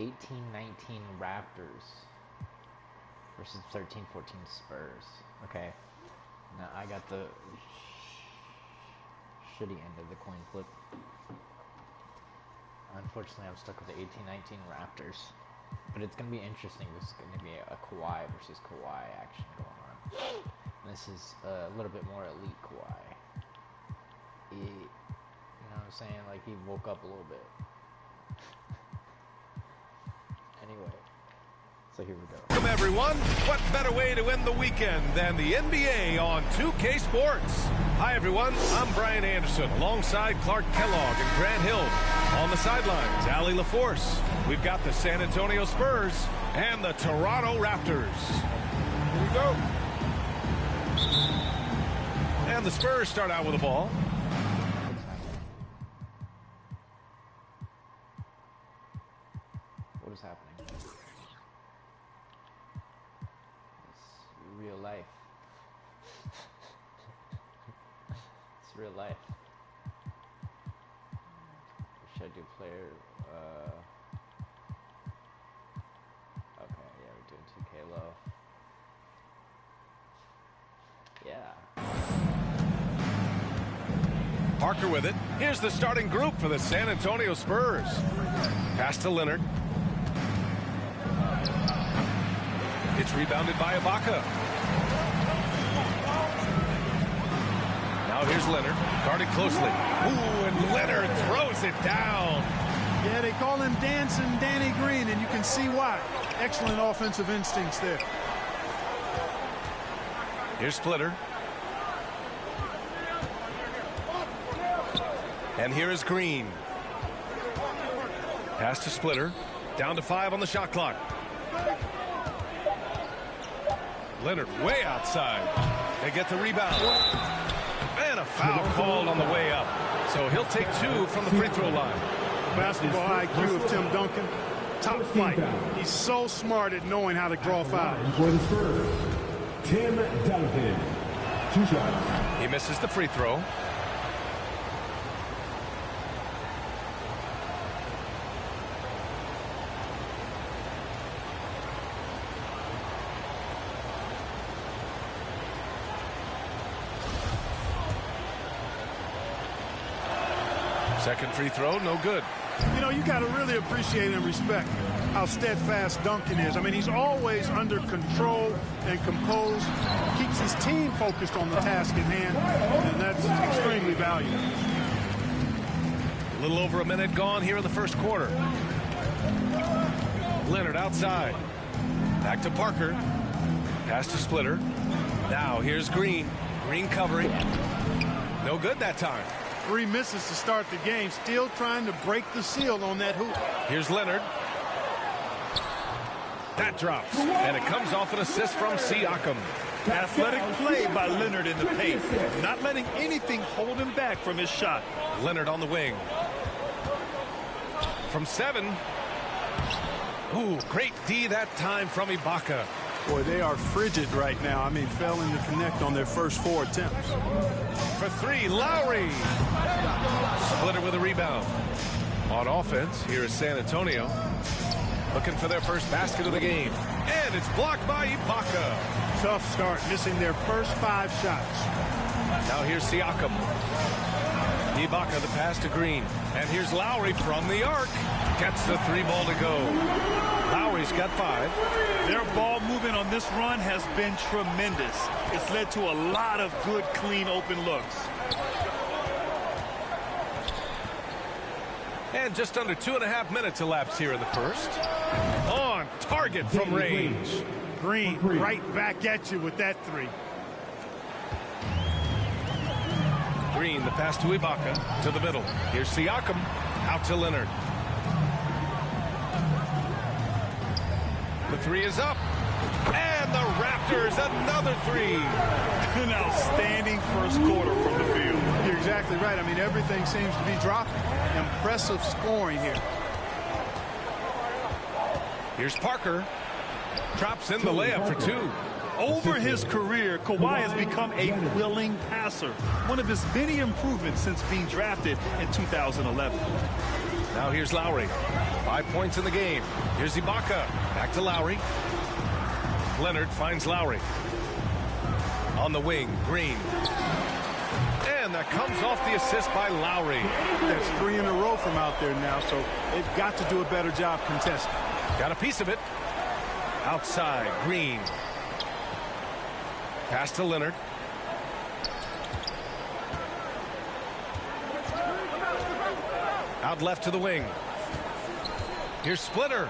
18-19 Raptors versus 13-14 Spurs. Okay. Now I got the shitty end of the coin flip. Unfortunately, I'm stuck with the 18-19 Raptors. But it's going to be interesting. This is going to be a Kawhi versus Kawhi action going on. And this is a little bit more elite Kawhi. You know what I'm saying? Like, he woke up a little bit. Anyway. So here we go. Welcome, everyone. What better way to end the weekend than the NBA on 2K Sports? Hi, everyone. I'm Brian Anderson, alongside Clark Kellogg and Grant Hill. On the sidelines, Allie LaForce. We've got the San Antonio Spurs and the Toronto Raptors. Here we go. And the Spurs start out with the ball. What is happening? It's real life. It's real life. Should I do player? Okay, yeah, we're doing 2K low. Yeah. Parker with it. Here's the starting group for the San Antonio Spurs. Pass to Leonard. It's rebounded by Ibaka. Now here's Leonard, guarded closely. Ooh, and Leonard throws it down. Yeah, they call him Dancing Danny Green, and you can see why. Excellent offensive instincts there. Here's Splitter. And here is Green. Pass to Splitter. Down to 5 on the shot clock. Leonard way outside. They get the rebound. And a foul called on the way up. So he'll take 2 from the free throw line. Basketball IQ of Tim Duncan. Top flight. He's so smart at knowing how to draw fouls. For the Spurs, Tim Duncan. 2 shots. He misses the free throw. Second free throw, no good. You know, you got to really appreciate and respect how steadfast Duncan is. I mean, he's always under control and composed, keeps his team focused on the task at hand, and that's extremely valuable. A little over a minute gone here in the first quarter. Leonard outside. Back to Parker. Pass to Splitter. Now here's Green. Green covering. No good that time. 3 misses to start the game, still trying to break the seal on that hoop. Here's Leonard. That drops, and it comes off an assist from Siakam. Athletic play by Leonard in the paint, not letting anything hold him back from his shot. Leonard on the wing. From 7. Ooh, great D that time from Ibaka. Boy, they are frigid right now. I mean, failing to connect on their first 4 attempts. For 3, Lowry. Splitter with a rebound. On offense, here is San Antonio. Looking for their first basket of the game. And it's blocked by Ibaka. Tough start, missing their first 5 shots. Now here's Siakam. Ibaka the pass to Green. And here's Lowry from the arc. Gets the 3 ball to go. Lowry's got 5. Their ball movement on this run has been tremendous. It's led to a lot of good, clean, open looks. And just under 2.5 minutes elapsed here in the first. On target from range. Green right back at you with that 3. Green, the pass to Ibaka, to the middle. Here's Siakam, out to Leonard. The 3 is up. And the Raptors, another 3. An outstanding first quarter from the field. You're exactly right. I mean, everything seems to be dropping. Impressive scoring here. Here's Parker. Drops in the layup for 2. Over his career, Kawhi has become a willing passer. One of his many improvements since being drafted in 2011. Now here's Lowry. 5 points in the game. Here's Ibaka. Back to Lowry. Leonard finds Lowry. On the wing, Green. And that comes off the assist by Lowry. That's 3 in a row from out there now, so they've got to do a better job contesting. Got a piece of it. Outside, Green. Pass to Leonard. Out left to the wing. Here's Splitter.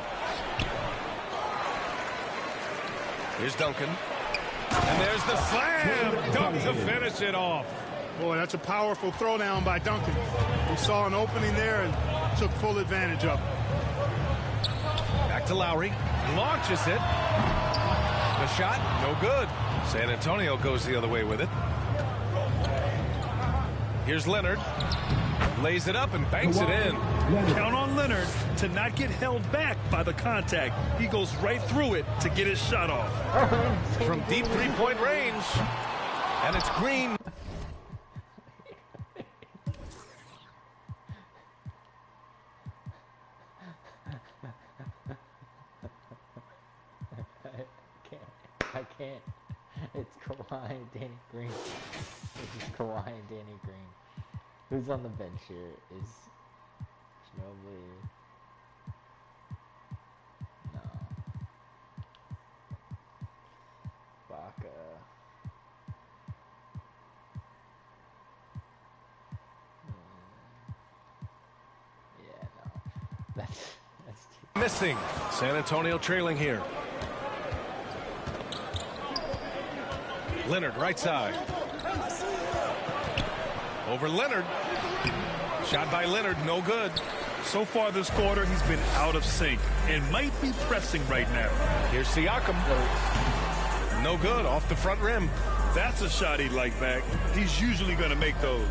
Here's Duncan. And there's the slam dunk to finish it off. Boy, that's a powerful throwdown by Duncan. He saw an opening there and took full advantage of it. Back to Lowry. Launches it. The shot, no good. San Antonio goes the other way with it. Here's Leonard. Lays it up and banks it in. Count on Leonard to not get held back by the contact. He goes right through it to get his shot off. From deep three-point range. And it's Green. I can't. It's Kawhi and Danny Green. This is Kawhi and Danny Green. Who's on the bench here? Is Ginobili? No. Baca. Yeah, no. That's too. Missing. San Antonio trailing here. Leonard, right side. Over Leonard. Shot by Leonard, no good. So far this quarter, he's been out of sync and might be pressing right now. Here's Siakam. No good, off the front rim. That's a shot he'd like back. He's usually going to make those.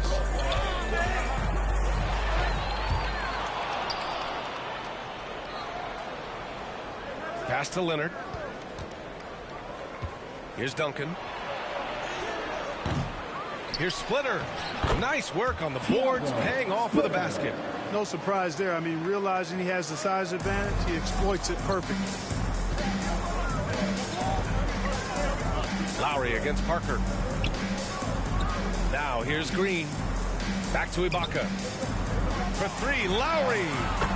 Pass to Leonard. Here's Duncan. Here's Splitter. Nice work on the boards, paying off with a basket. No surprise there. I mean, realizing he has the size advantage, he exploits it perfectly. Lowry against Parker. Now here's Green. Back to Ibaka. For 3, Lowry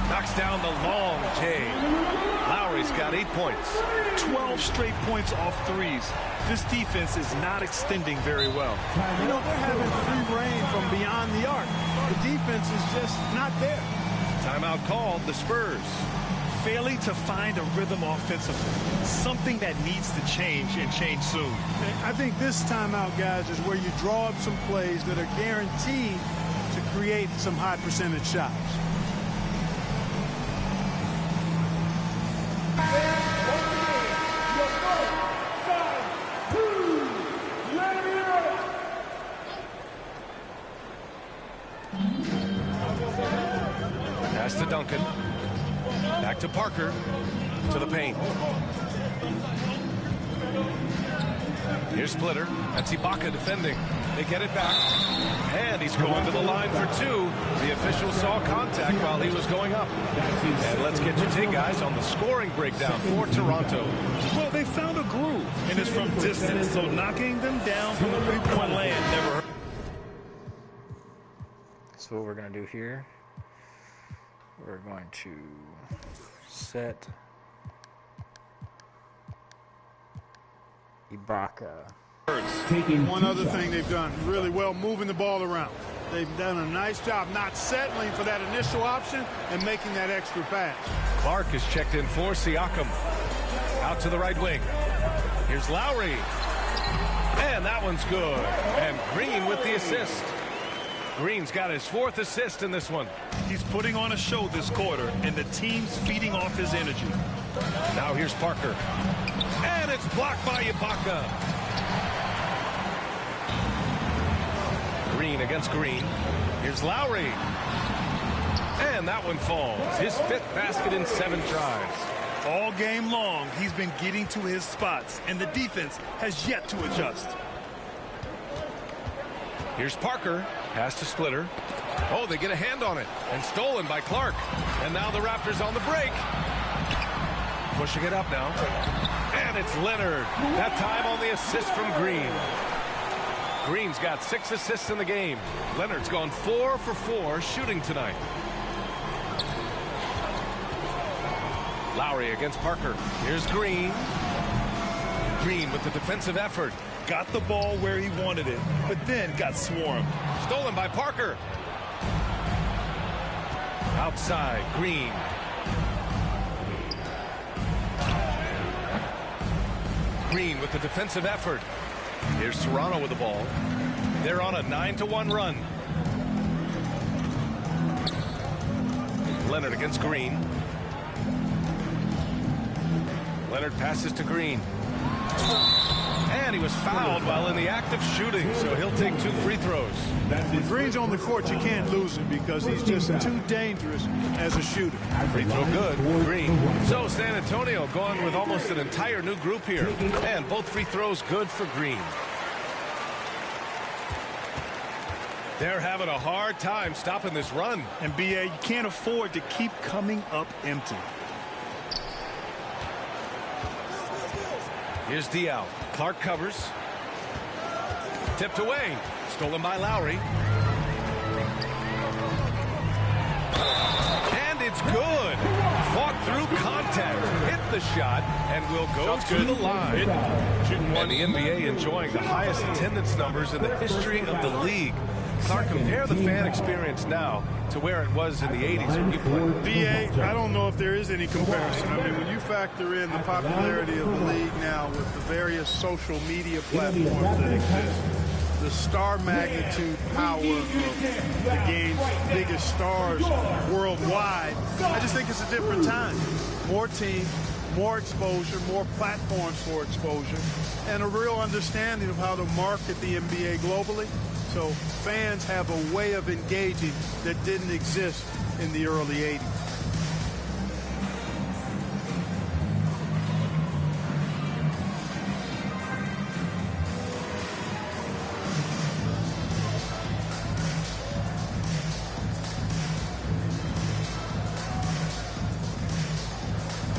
knocks down the long J. Lowry's got 8 points. 12 straight points off threes. This defense is not extending very well. You know, they're having free reign from beyond the arc. The defense is just not there. Timeout called, the Spurs. Failing to find a rhythm offensively. Something that needs to change and change soon. I think this timeout, guys, is where you draw up some plays that are guaranteed to create some high percentage shots. Pass to Duncan. Back to Parker. To the paint. Here's Splitter. That's Ibaka defending. They get it back. And he's going to the line for 2. The official saw contact while he was going up. And let's get your take, guys, on the scoring breakdown for Toronto. Well, they found a groove, and it's from distance, so knocking them down from the three-point land never hurt. So what we're going to do here, we're going to set Ibaka. One other thing they've done really well, moving the ball around. They've done a nice job not settling for that initial option and making that extra pass. Clark is checked in for Siakam. Out to the right wing. Here's Lowry. And that one's good. And Green with the assist. Green's got his 4th assist in this one. He's putting on a show this quarter, and the team's feeding off his energy. Now here's Parker. And it's blocked by Ibaka. Green against Green. Here's Lowry. And that one falls. His 5th basket in 7 tries. All game long, he's been getting to his spots, and the defense has yet to adjust. Here's Parker. Pass to Splitter. Oh, they get a hand on it, and stolen by Clark. And now the Raptors on the break. Pushing it up now. And it's Leonard. That time on the assist from Green. Green's got 6 assists in the game. Leonard's gone 4 for 4 shooting tonight. Lowry against Parker. Here's Green. Green with the defensive effort. Got the ball where he wanted it, but then got swarmed. Stolen by Parker. Outside, Green. Green with the defensive effort. Here's Toronto with the ball. They're on a 9-1 run. Leonard against Green. Leonard passes to Green. And he was fouled while in the act of shooting, so he'll take 2 free throws. When Green's on the court, you can't lose him because he's just too dangerous as a shooter. Free throw good. Green. So San Antonio going with almost an entire new group here. And both free throws good for Green. They're having a hard time stopping this run. And B.A., you can't afford to keep coming up empty. Here's Diaw. Clark covers. Tipped away. Stolen by Lowry. And it's good. Fought through contact. Hit the shot and will go to the line. And the NBA enjoying the highest attendance numbers in the history of the league. Clark, compare the fan experience now to where it was in the 80s when you played. B.A., I don't know if there is any comparison. I mean, when you factor in the popularity of the league now with the various social media platforms that exist, the star magnitude power of the game's biggest stars worldwide, I just think it's a different time. More teams, more exposure, more platforms for exposure, and a real understanding of how to market the NBA globally. So fans have a way of engaging that didn't exist in the early 80s.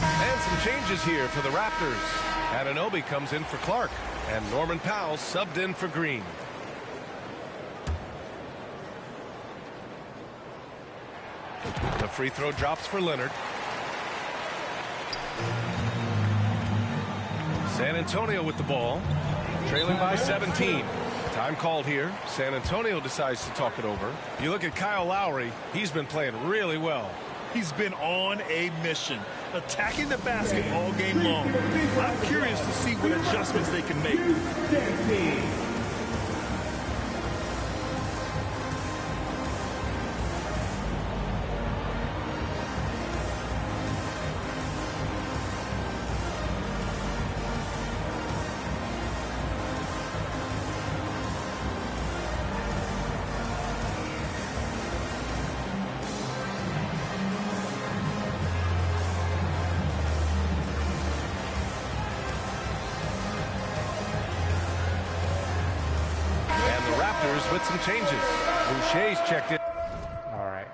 And some changes here for the Raptors. Anunoby comes in for Clark, and Norman Powell subbed in for Green. The free throw drops for Leonard. San Antonio with the ball, trailing by 17. Time called here. San Antonio decides to talk it over. You look at Kyle Lowry, he's been playing really well. He's been on a mission, attacking the basket all game long. I'm curious to see what adjustments they can make. With some changes. Boucher's checked in. All right.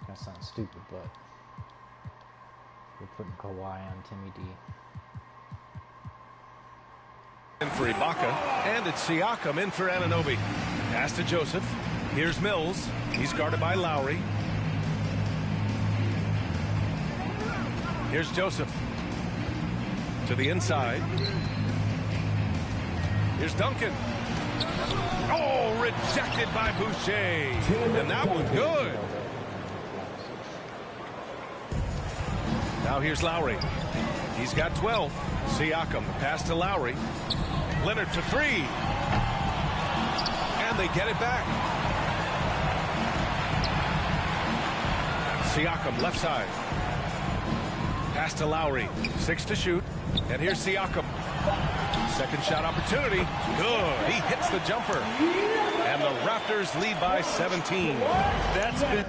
That sounds stupid, but we're putting Kawhi on Timmy D. In for Ibaka, and it's Siakam in for Anunoby. Pass to Joseph. Here's Mills. He's guarded by Lowry. Here's Joseph. To the inside. Here's Duncan. Oh, rejected by Boucher. And that one good. Now here's Lowry. He's got 12. Siakam, pass to Lowry. Leonard for 3. And they get it back. Siakam, left side. Pass to Lowry. 6 to shoot. And here's Siakam. Second shot opportunity. Good. He hits the jumper. And the Raptors lead by 17. That's been...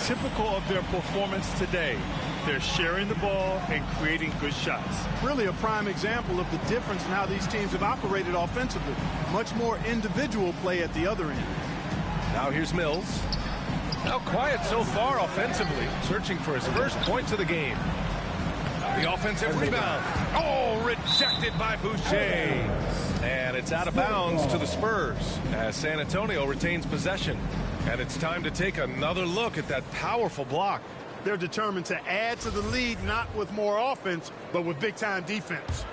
typical of their performance today. They're sharing the ball and creating good shots. Really a prime example of the difference in how these teams have operated offensively. Much more individual play at the other end. Now here's Mills. Now quiet so far offensively, searching for his first points of the game. The offensive rebound. Oh, rejected by Boucher. And it's out of bounds to the Spurs as San Antonio retains possession. And it's time to take another look at that powerful block. They're determined to add to the lead, not with more offense, but with big-time defense.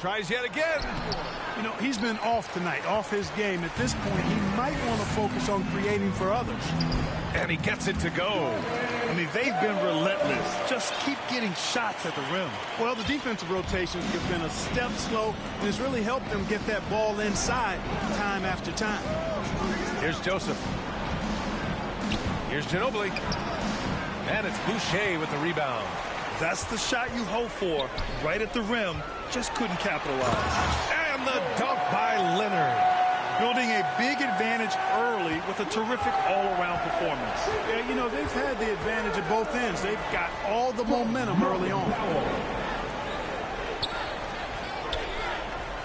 Tries yet again. You know, he's been off tonight, off his game. At this point, he might want to focus on creating for others. And he gets it to go. I mean, they've been relentless. Just keep getting shots at the rim. Well, the defensive rotations have been a step slow, and it's really helped them get that ball inside time after time. Here's Joseph. Here's Ginobili. And it's Boucher with the rebound. That's the shot you hope for. Right at the rim. Just couldn't capitalize. And the dunk by Leonard. Building a big advantage early with a terrific all-around performance. Yeah, you know, they've had the advantage at both ends. They've got all the momentum early on.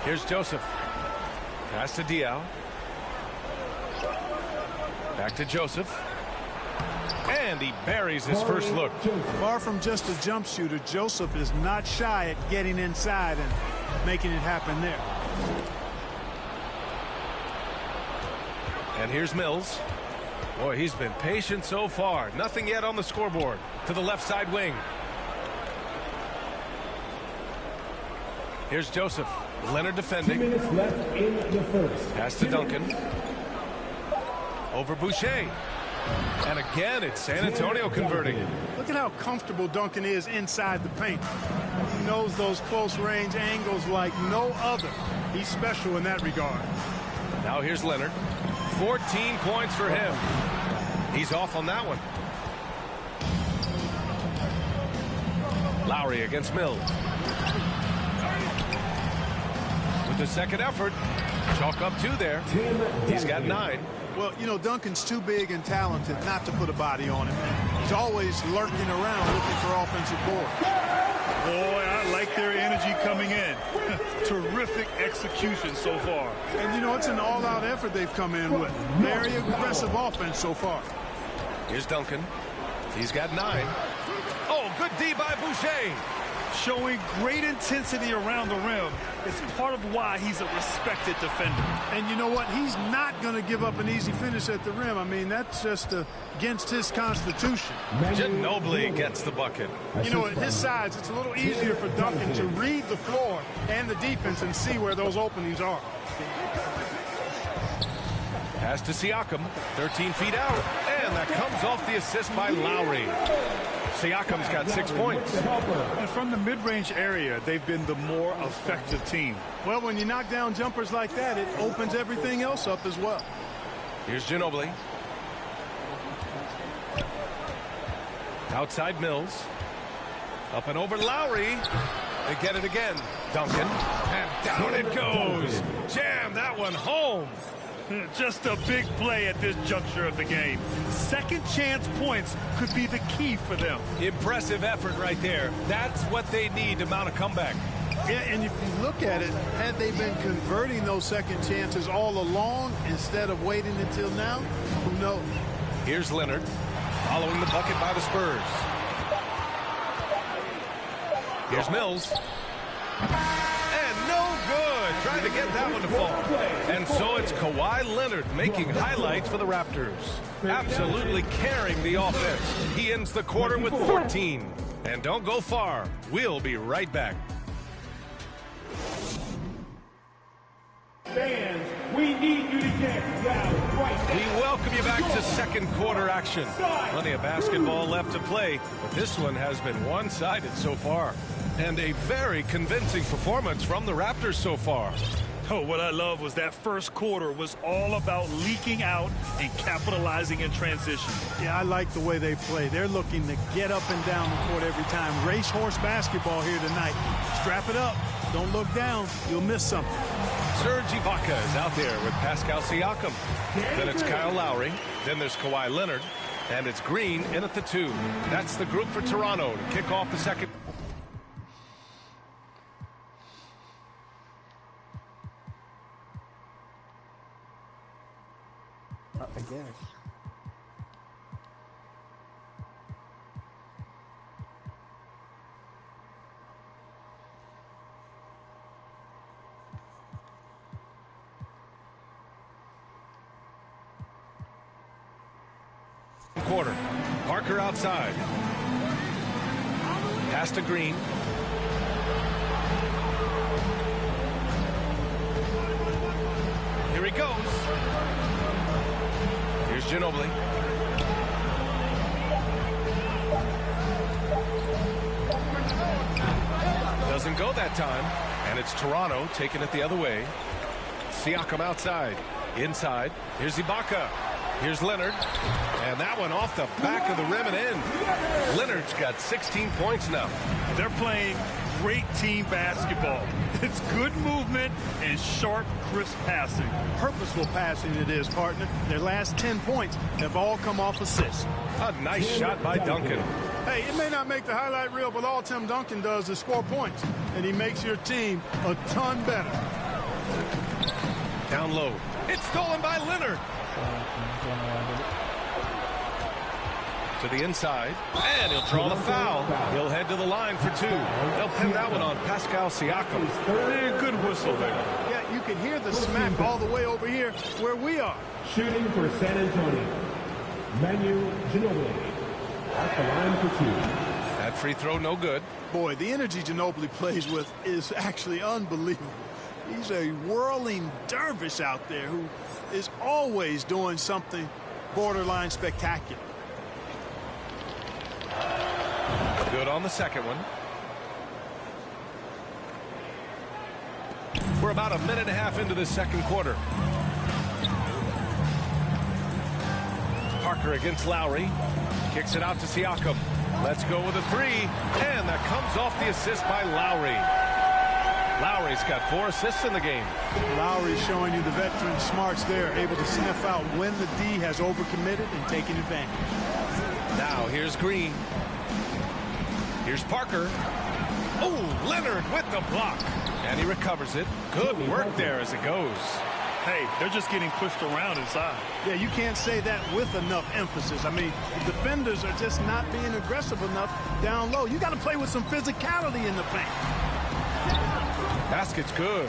Here's Joseph. Pass to Diaw. Back to Joseph. And he buries his first look. Far from just a jump shooter, Joseph is not shy at getting inside and making it happen there. And here's Mills. Boy, he's been patient so far. Nothing yet on the scoreboard. To the left side wing. Here's Joseph. Leonard defending. 2 minutes left in the first. Pass to Duncan. Over Boucher. And again, it's San Antonio converting. Look at how comfortable Duncan is inside the paint. He knows those close range angles like no other. He's special in that regard. Now here's Leonard. 14 points for him. He's off on that one. Lowry against Mills. With the second effort, chalk up 2 there. He's got 9. Well, you know, Duncan's too big and talented not to put a body on him. He's always lurking around looking for offensive boards. Boy, I like their energy coming in. Terrific execution so far. And, you know, it's an all-out effort they've come in with. Very aggressive offense so far. Here's Duncan. He's got 9. Oh, good D by Boucher. Showing great intensity around the rim. It's part of why he's a respected defender. And you know what? He's not going to give up an easy finish at the rim. I mean, that's just against his constitution. Ginobili gets the bucket. You know, at his size, it's a little easier for Duncan to read the floor and the defense and see where those openings are. Pass to Siakam. 13 feet out. And that comes off the assist by Lowry. Siakam's got 6 points. And from the mid-range area, they've been the more effective team. Well, when you knock down jumpers like that, it opens everything else up as well. Here's Ginobili. Outside Mills. Up and over Lowry. They get it again. Duncan. And down it goes. Jam that one home. Just a big play at this juncture of the game. Second chance points could be the key for them. Impressive effort right there. That's what they need to mount a comeback. Yeah, and if you look at it, had they been converting those second chances all along instead of waiting until now, who knows? Here's Leonard following the bucket by the Spurs. Here's Mills. And no good. Trying to get that one to fall. And so it's Kawhi Leonard making highlights for the Raptors. Absolutely carrying the offense. He ends the quarter with 14. And don't go far. We'll be right back. Fans, we need you to get down right We welcome you back to second quarter action. Plenty of basketball left to play, but this one has been one-sided so far. And a very convincing performance from the Raptors so far. Oh, what I love was that first quarter was all about leaking out and capitalizing in transition. Yeah, I like the way they play. They're looking to get up and down the court every time. Racehorse basketball here tonight. Strap it up. Don't look down. You'll miss something. Serge Ibaka is out there with Pascal Siakam. Then it's Kyle Lowry. Then there's Kawhi Leonard. And it's Green in at the 2. That's the group for Toronto to kick off the second. I guess. Quarter. Parker outside. Pass to Green. Here he goes. Here's Ginobili. Doesn't go that time. And it's Toronto taking it the other way. Siakam outside. Inside. Here's Ibaka. Here's Leonard. And that one off the back of the rim and in. Leonard's got 16 points now. They're playing great team basketball. It's good movement and sharp, crisp passing. Purposeful passing it is, partner. Their last 10 points have all come off assists. A nice shot by Duncan. Hey, it may not make the highlight reel, but all Tim Duncan does is score points, and he makes your team a ton better. Down low. It's stolen by Leonard. To the inside, and he'll draw the foul. He'll head to the line for 2. They'll pin that one on Pascal Siakam. Good whistle there. Yeah, you can hear the smack all the way over here where we are. Shooting for San Antonio, Manu Ginobili at the line for 2. That free throw no good. Boy, the energy Ginobili plays with is actually unbelievable. He's a whirling dervish out there who is always doing something borderline spectacular. Good on the second one. We're about a minute and a half into the second quarter. Parker against Lowry. Kicks it out to Siakam. Let's go with a 3. And that comes off the assist by Lowry. Lowry's got 4 assists in the game. Lowry showing you the veteran smarts there, able to sniff out when the D has overcommitted and taken advantage. Now here's Green. Here's Parker. Oh, Leonard with the block. And he recovers it. Good work there as it goes. Hey, they're just getting pushed around inside. Yeah, you can't say that with enough emphasis. I mean, the defenders are just not being aggressive enough down low. You got to play with some physicality in the paint. Basket's good.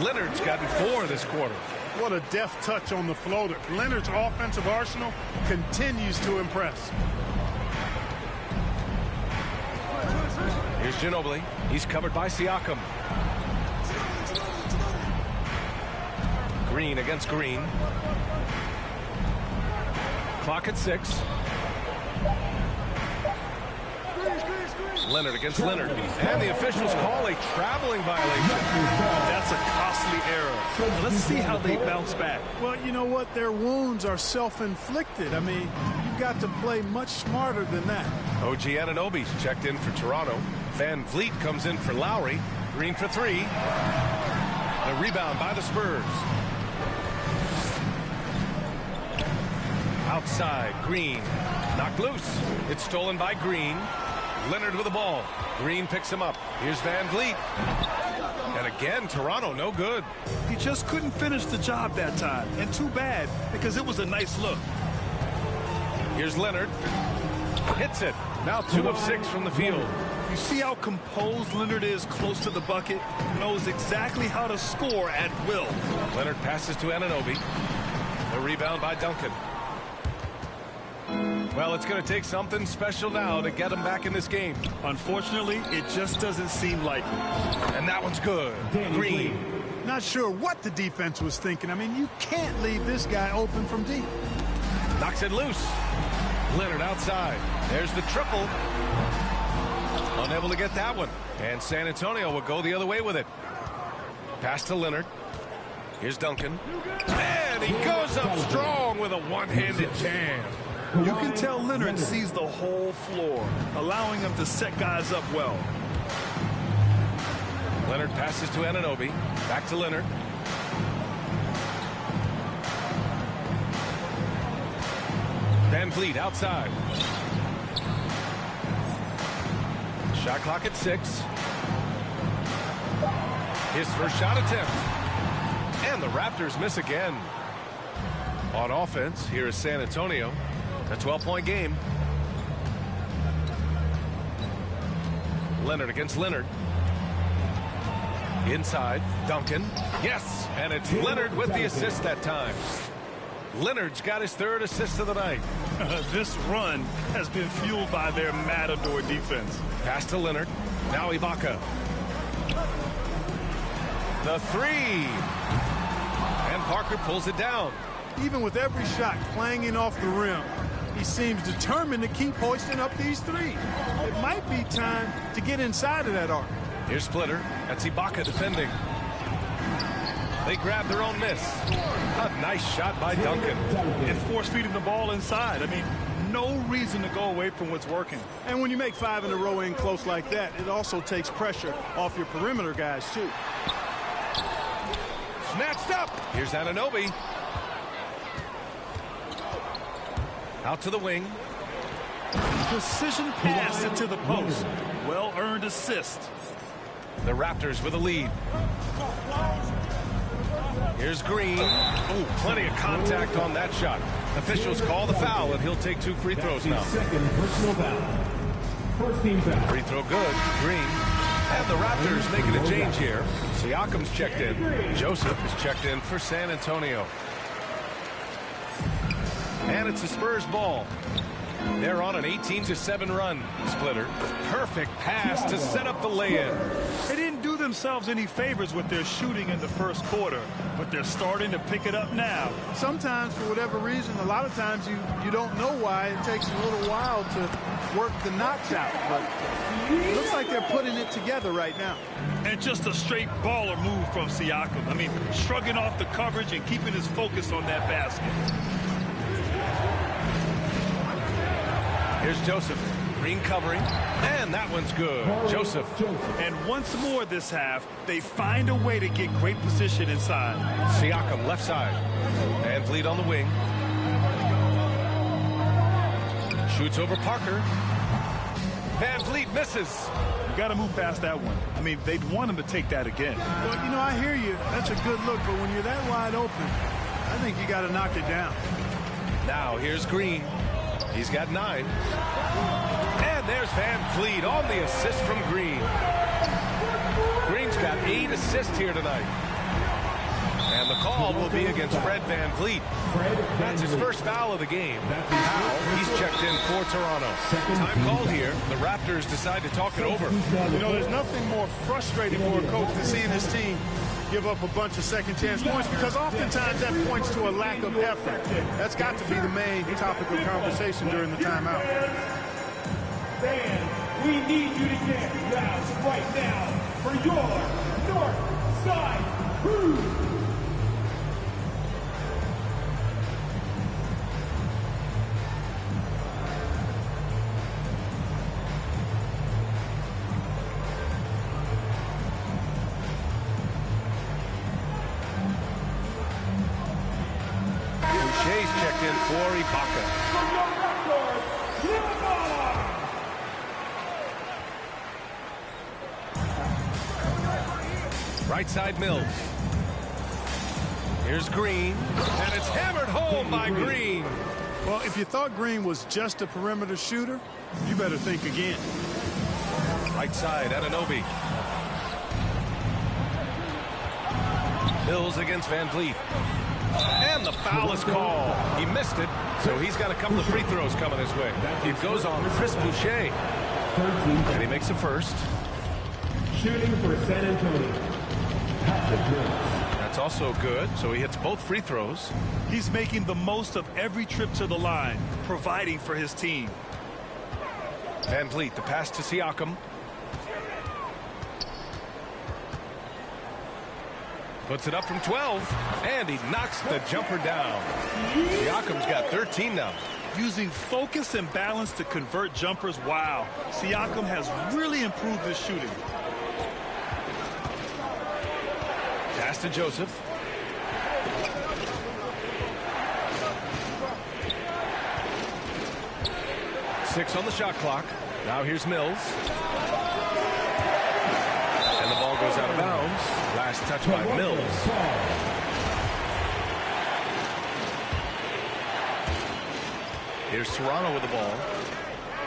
Leonard's gotten 4 this quarter. What a deft touch on the floater. Leonard's offensive arsenal continues to impress. Here's Ginobili. He's covered by Siakam. Green against Green. Clock at 6. Leonard against Leonard. And the officials call a traveling violation. That's a costly error. Let's see how they bounce back. Well, you know what? Their wounds are self-inflicted. I mean, you've got to play much smarter than that. OG Anunoby's checked in for Toronto. Van Vliet comes in for Lowry. Green for 3. The rebound by the Spurs. Outside, Green. Knocked loose. It's stolen by Green. Leonard with the ball. Green picks him up. Here's Van Vliet. And again, Toronto no good. He just couldn't finish the job that time. And too bad, because it was a nice look. Here's Leonard. Hits it. Now 2 of 6 from the field. You see how composed Leonard is close to the bucket? Knows exactly how to score at will. Leonard passes to Anunoby. The rebound by Duncan. Well, it's going to take something special now to get him back in this game. Unfortunately, it just doesn't seem likely. And that one's good. Green. Not sure what the defense was thinking. I mean, you can't leave this guy open from deep. Knocks it loose. Leonard outside. There's the triple. Unable to get that one. And San Antonio will go the other way with it. Pass to Leonard. Here's Duncan. And he goes up strong with a one-handed jam. You can tell Leonard sees the whole floor, allowing him to set guys up well. Leonard passes to Anunoby. Back to Leonard. Van Vliet outside. Shot clock at 6. His first shot attempt. And the Raptors miss again. On offense, here is San Antonio. A 12-point game. Leonard against Leonard. Inside, Duncan. Yes, and it's Leonard with the assist that time. Leonard's got his 3rd assist of the night. This run has been fueled by their Matador defense. Pass to Leonard. Now Ibaka. The 3. And Parker pulls it down. Even with every shot clanging off the rim, he seems determined to keep hoisting up these 3. It might be time to get inside of that arc. Here's Splitter. That's Ibaka defending. They grab their own miss. A nice shot by Duncan. And force-feeding the ball inside. I mean, no reason to go away from what's working. And when you make 5 in a row in close like that, it also takes pressure off your perimeter guys, too. Snatched up. Here's Anunoby. Out to the wing. Precision pass into the post. Well-earned assist. The Raptors with a lead. Here's Green. Oh, plenty of contact on that shot. Officials call the foul, and he'll take 2 free throws now. Second personal foul. First team foul. Free throw good. Green. And the Raptors making a change here. Siakam's checked in. Joseph is checked in for San Antonio. And it's the Spurs ball. They're on an 18-7 run. Splitter. Perfect pass to set up the lay-in. They didn't do themselves any favors with their shooting in the first quarter, but they're starting to pick it up now. Sometimes, for whatever reason, a lot of times you don't know why. It takes a little while to work the knocks out. But it looks like they're putting it together right now. And just a straight baller move from Siakam. I mean, shrugging off the coverage and keeping his focus on that basket. Here's Joseph. Green covering. And that one's good. Joseph. And once more this half, they find a way to get great position inside. Siakam left side. Van Vliet on the wing. Shoots over Parker. Van Vliet misses. You got to move past that one. I mean, they'd want him to take that again. Well, you know, I hear you. That's a good look. But when you're that wide open, I think you got to knock it down. Now here's Green. He's got 9. And there's Van Vliet on the assist from Green. Green's got 8 assists here tonight. And the call will be against Fred Van Vliet. That's his first foul of the game. Now he's checked in for Toronto. Time called here. The Raptors decide to talk it over. You know, there's nothing more frustrating for a coach than seeing his team give up a bunch of second chance points, because oftentimes that points to a lack of effort. That's got to be the main topic of conversation during the timeout. Fans, we need you to get roused right now for your North Side Crew. Shea's checked in for Ibaka. Right side Mills. Here's Green, and it's hammered home by Green. Well, if you thought Green was just a perimeter shooter, you better think again. Right side, Anunoby. Mills against Van Vliet. And the foul is called. He missed it, so he's got a couple of free throws coming his way. It goes on Chris Boucher. And he makes the first. Shooting for San Antonio. That's also good, so he hits both free throws. He's making the most of every trip to the line, providing for his team. Van Vliet, the pass to Siakam. Puts it up from 12, and he knocks the jumper down. Siakam's got 13 now. Using focus and balance to convert jumpers, wow. Siakam has really improved his shooting. Pass to Joseph. Six on the shot clock. Now here's Mills. And the ball goes out of bounds. Last touch by Mills. Here's Toronto with the ball.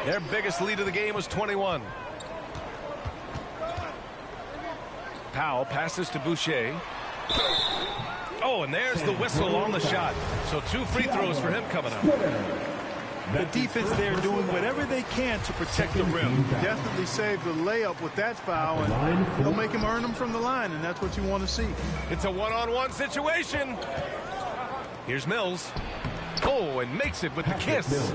Their biggest lead of the game was 21. Powell passes to Boucher. Oh, and there's the whistle on the shot. So 2 free throws for him coming up. The defense there doing whatever they can to protect the rim. Definitely saved the layup with that foul, and they'll make him earn them from the line, and that's what you want to see. It's a one-on-one situation. Here's Mills. Oh, and makes it with the kiss.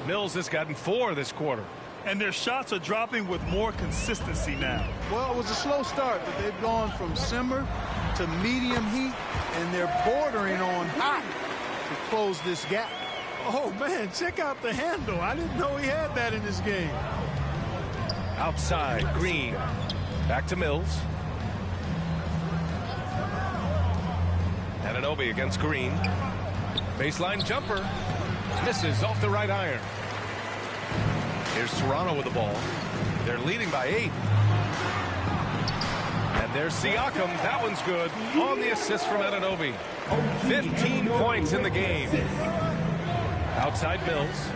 Mills has gotten 4 this quarter. And their shots are dropping with more consistency now. Well, it was a slow start, but they've gone from simmer to medium heat, and they're bordering on hot to close this gap. Oh, man, check out the handle. I didn't know he had that in his game. Outside, Green. Back to Mills. Anunoby against Green. Baseline jumper. Misses off the right iron. Here's Toronto with the ball. They're leading by 8. And there's Siakam. That one's good. On the assist from Anunoby. 15 points in the game. Outside Mills.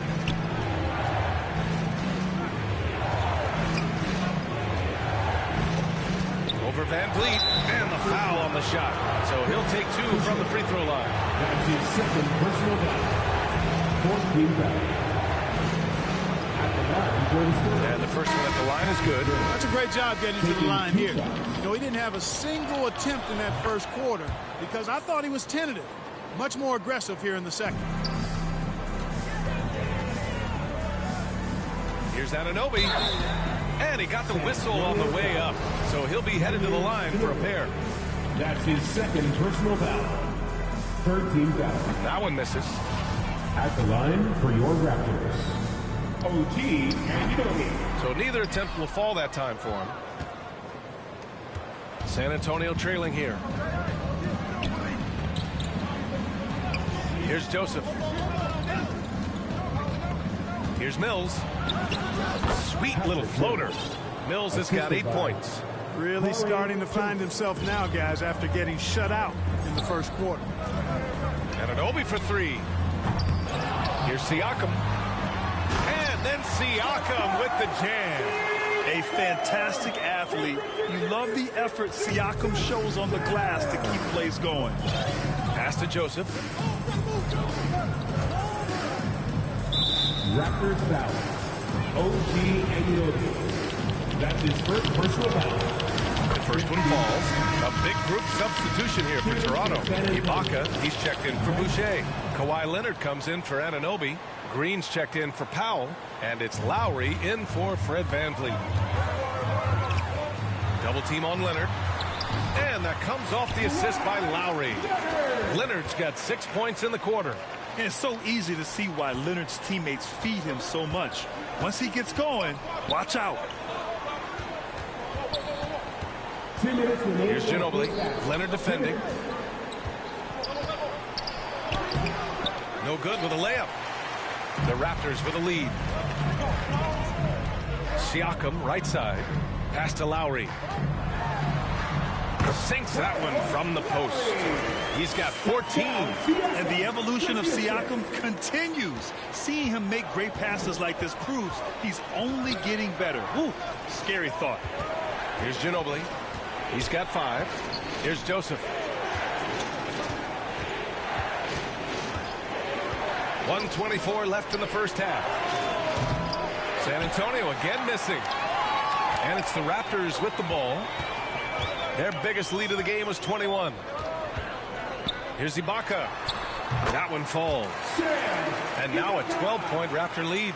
Over Van Vliet. And the foul on the shot. So he'll take 2 from the free throw line. That's his second personal foul. 14 foul. And the first one at the line is good. That's a great job getting to the line here. You know, he didn't have a single attempt in that first quarter because I thought he was tentative. Much more aggressive here in the second. Here's Anunoby. And he got the whistle on the way up. So he'll be headed to the line for a pair. That's his second personal foul. 13 foul. That one misses. At the line for your Raptors, OG Anunoby. So neither attempt will fall that time for him. San Antonio trailing here. Here's Joseph. Here's Mills. Sweet little floater. Mills has got 8 points. Really starting to find himself now, guys, after getting shut out in the first quarter. Anunoby for 3. Here's Siakam. And then Siakam with the jam. A fantastic athlete. You love the effort Siakam shows on the glass to keep plays going. Pass to Joseph. Raptors foul. OG Anunoby. That's his first personal foul. The first one falls. A big group substitution here for Toronto. Ibaka, he's checked in for Boucher. Kawhi Leonard comes in for Anunoby. Green's checked in for Powell. And it's Lowry in for Fred VanVleet. Double team on Leonard. And that comes off the assist by Lowry. Leonard's got 6 points in the quarter. And it's so easy to see why Leonard's teammates feed him so much. Once he gets going, watch out. Here's Ginobili. Leonard defending. No good with a layup. The Raptors with a lead. Siakam, right side. Pass to Lowry. Sinks that one from the post. He's got 14. And the evolution of Siakam continues. Seeing him make great passes like this proves he's only getting better. Woo, scary thought. Here's Ginobili. He's got 5. Here's Joseph. 1:24 left in the first half. San Antonio again missing. And it's the Raptors with the ball. Their biggest lead of the game was 21. Here's Ibaka. That one falls. And now a 12-point Raptor lead.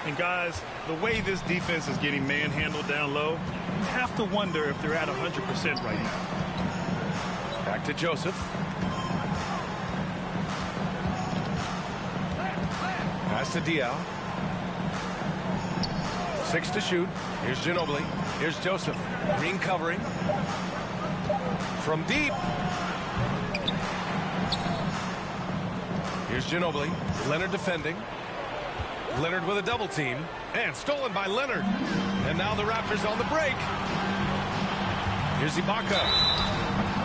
And guys, the way this defense is getting manhandled down low, you have to wonder if they're at 100% right now. Back to Joseph. Pass to Diaw. 6 to shoot. Here's Ginobili. Here's Joseph. Green covering. From deep. Here's Ginobili. Leonard defending. Leonard with a double team. And stolen by Leonard. And now the Raptors on the break. Here's Ibaka.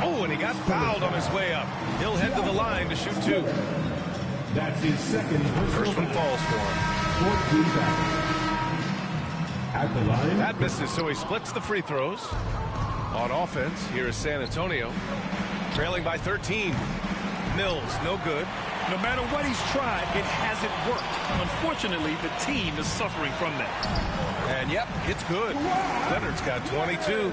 Oh, and he got fouled on his way up. He'll head to the line to shoot 2. That's his second. First one falls for him. At the line. That misses, so he splits the free throws. On offense, here is San Antonio. Trailing by 13. Mills, no good. No matter what he's tried, it hasn't worked. Unfortunately, the team is suffering from that. And yep, it's good. Leonard's got 22.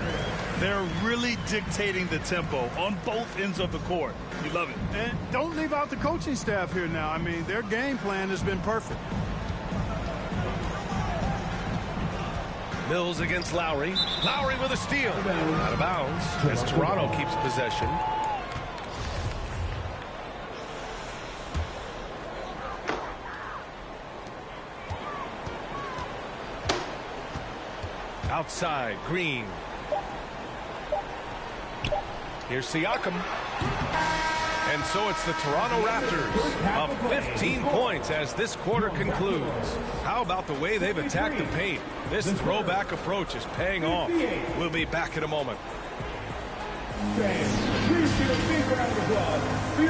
They're really dictating the tempo on both ends of the court. You love it. And don't leave out the coaching staff here now. I mean, their game plan has been perfect. Mills against Lowry. Lowry with a steal. Out of bounds as Toronto keeps possession. Outside, Green. Here's Siakam. And so it's the Toronto Raptors up 15 points as this quarter concludes. How about the way they've attacked the paint? This throwback approach is paying off. We'll be back in a moment.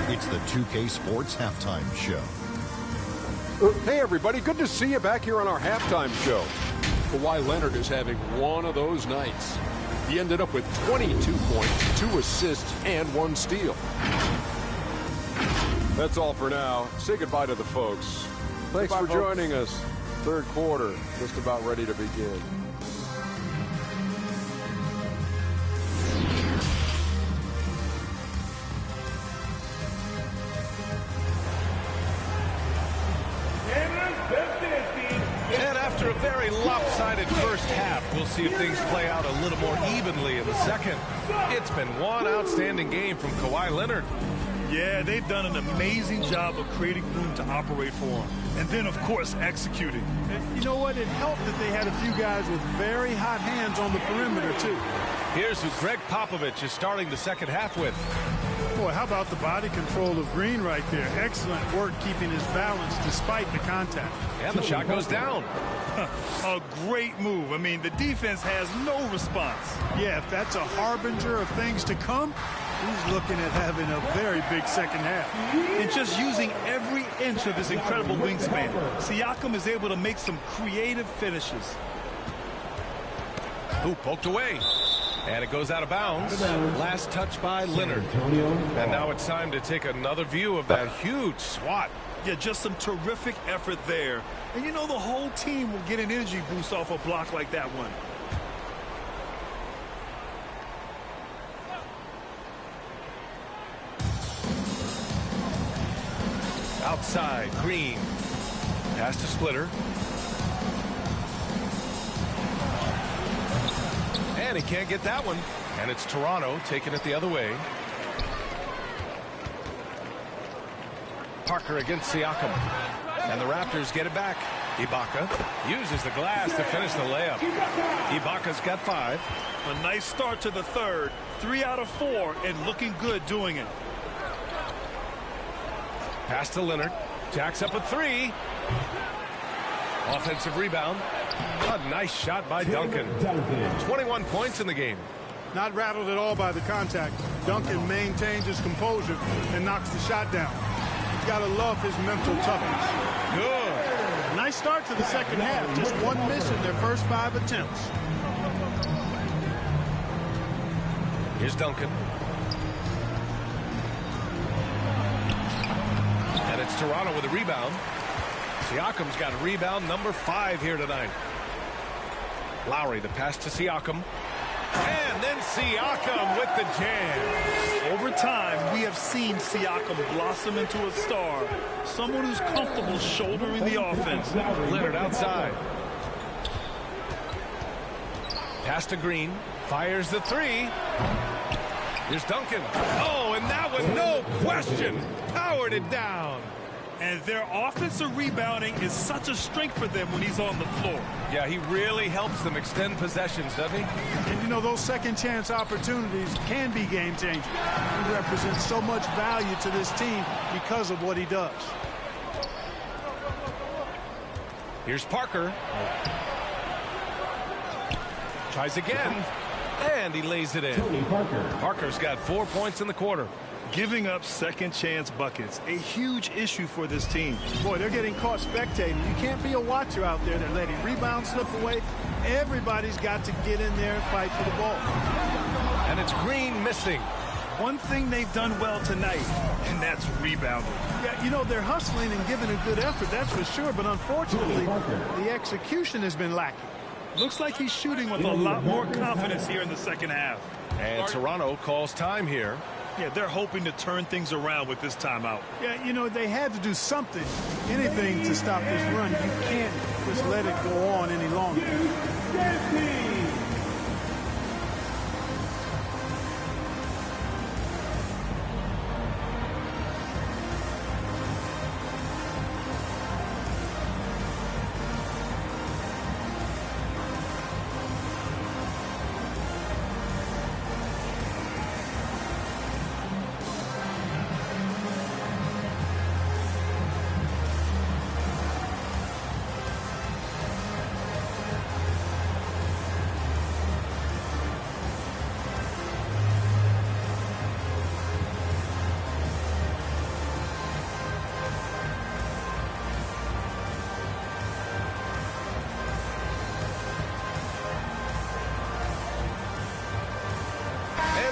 It's the 2K Sports Halftime Show. Hey, everybody. Good to see you back here on our halftime show. Kawhi Leonard is having one of those nights. He ended up with 22 points, 2 assists, and 1 steal. That's all for now. Say goodbye to the folks. Thanks for joining us. Third quarter, just about ready to begin. And after a very lopsided first half, we'll see if things play out a little more evenly in the second. It's been one outstanding game from Kawhi Leonard. Yeah, they've done an amazing job of creating room to operate for him. And then, of course, executing. And you know what? It helped that they had a few guys with very hot hands on the perimeter, too. Here's who Greg Popovich is starting the second half with. Boy, how about the body control of Green right there? Excellent work keeping his balance despite the contact. And the shot goes down. A great move. I mean, the defense has no response. Yeah, if that's a harbinger of things to come, he's looking at having a very big second half. And just using every inch of his incredible wingspan, Siakam is able to make some creative finishes. Ooh, poked away. And it goes out of bounds. Last touch by Leonard. And now it's time to take another view of that huge swat. Yeah, just some terrific effort there. And you know the whole team will get an energy boost off a block like that one. Outside, Green. Pass to Splitter. And he can't get that one. And it's Toronto taking it the other way. Parker against Siakam. And the Raptors get it back. Ibaka uses the glass to finish the layup. Ibaka's got 5. A nice start to the third. 3 out of 4 and looking good doing it. Pass to Leonard. Jacks up a 3. Offensive rebound. A nice shot by Duncan. 21 points in the game. Not rattled at all by the contact. Duncan maintains his composure and knocks the shot down. You've got to love his mental toughness. Good. Nice start to the second half. Just 1 miss in their first 5 attempts. Here's Duncan. And it's Toronto with a rebound. Siakam's got rebound number 5 here tonight. Lowry, the pass to Siakam. And then Siakam with the jam. Over time, we have seen Siakam blossom into a star. Someone who's comfortable shouldering the offense. Leonard outside. Pass to Green. Fires the 3. Here's Duncan. Oh, and that one, no question, powered it down. And their offensive rebounding is such a strength for them when he's on the floor. Yeah, he really helps them extend possessions, doesn't he? And, you know, those second-chance opportunities can be game-changing. He represents so much value to this team because of what he does. Here's Parker. Tries again, and he lays it in. Parker's got 4 points in the quarter. Giving up second-chance buckets, a huge issue for this team. Boy, they're getting caught spectating. You can't be a watcher out there. They're letting rebounds slip away. Everybody's got to get in there and fight for the ball. And it's Green missing. One thing they've done well tonight, and that's rebounding. Yeah, you know, they're hustling and giving a good effort, that's for sure. But unfortunately, the execution has been lacking. Looks like he's shooting with a lot more confidence here in the second half. And Toronto calls time here. Yeah, they're hoping to turn things around with this timeout. Yeah, you know, they had to do something, anything to stop this run. You can't just let it go on any longer.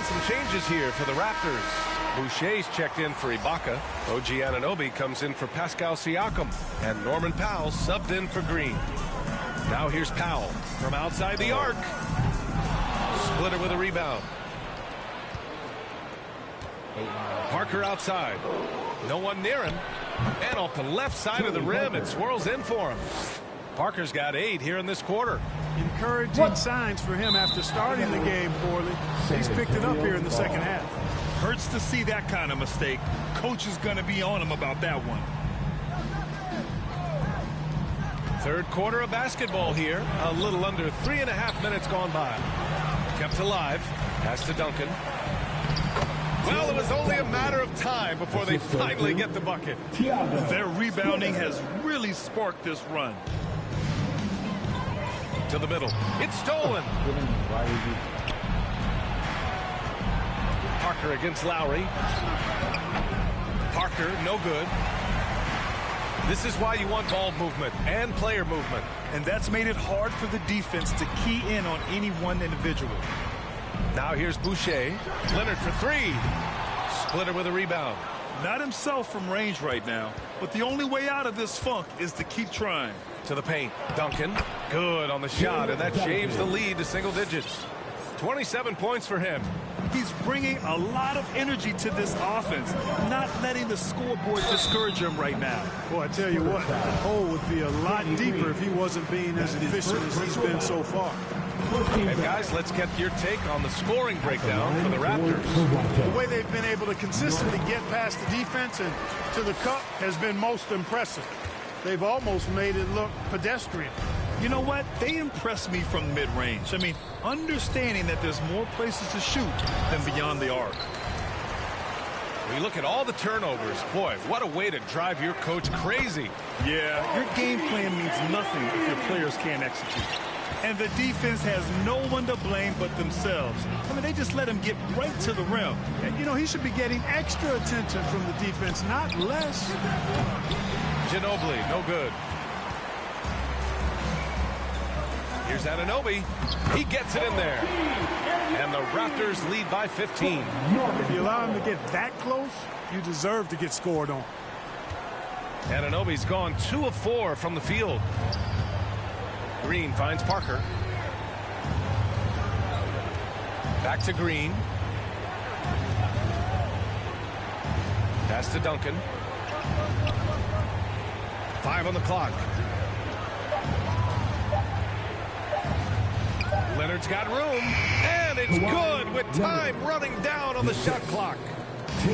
Some changes here for the Raptors. Boucher's checked in for Ibaka. OG Anunoby comes in for Pascal Siakam. And Norman Powell subbed in for Green. Now here's Powell from outside the arc. Splitter with a rebound. Parker outside. No one near him. And off the left side of the rim, it swirls in for him. Parker's got 8 here in this quarter. Encouraging signs for him after starting the game poorly. He's picked it up here in the second half. Hurts to see that kind of mistake. Coach is going to be on him about that one. Third quarter of basketball here. A little under 3.5 minutes gone by. Kept alive. Pass to Duncan. Well, it was only a matter of time before they finally get the bucket. Their rebounding has really sparked this run. To the middle. It's stolen. Parker against Lowry. Parker, no good. This is why you want ball movement and player movement. And that's made it hard for the defense to key in on any one individual. Now here's Boucher. Leonard for 3. Splitter with a rebound. Not himself from range right now, but the only way out of this funk is to keep trying. To the paint. Duncan. Good on the shot, and that shaves the lead to single digits. 27 points for him. He's bringing a lot of energy to this offense, not letting the scoreboard discourage him right now. Boy, I tell you what, the hole would be a lot deeper if he wasn't being as efficient as he's been so far. And guys, let's get your take on the scoring breakdown for the Raptors. The way they've been able to consistently get past the defense and to the cup has been most impressive. They've almost made it look pedestrian. You know what? They impress me from mid-range. I mean, understanding that there's more places to shoot than beyond the arc. We look at all the turnovers. Boy, what a way to drive your coach crazy. Yeah, your game plan means nothing if your players can't execute. And the defense has no one to blame but themselves. I mean, they just let him get right to the rim. And, you know, he should be getting extra attention from the defense, not less. Ginobili, no good. Here's Anunoby. He gets it in there. And the Raptors lead by 15. If you allow him to get that close, you deserve to get scored on. Anunoby's gone 2 of 4 from the field. Green finds Parker. Back to Green. Pass to Duncan. 5 on the clock. Leonard's got room, and it's good with time running down on the shot clock.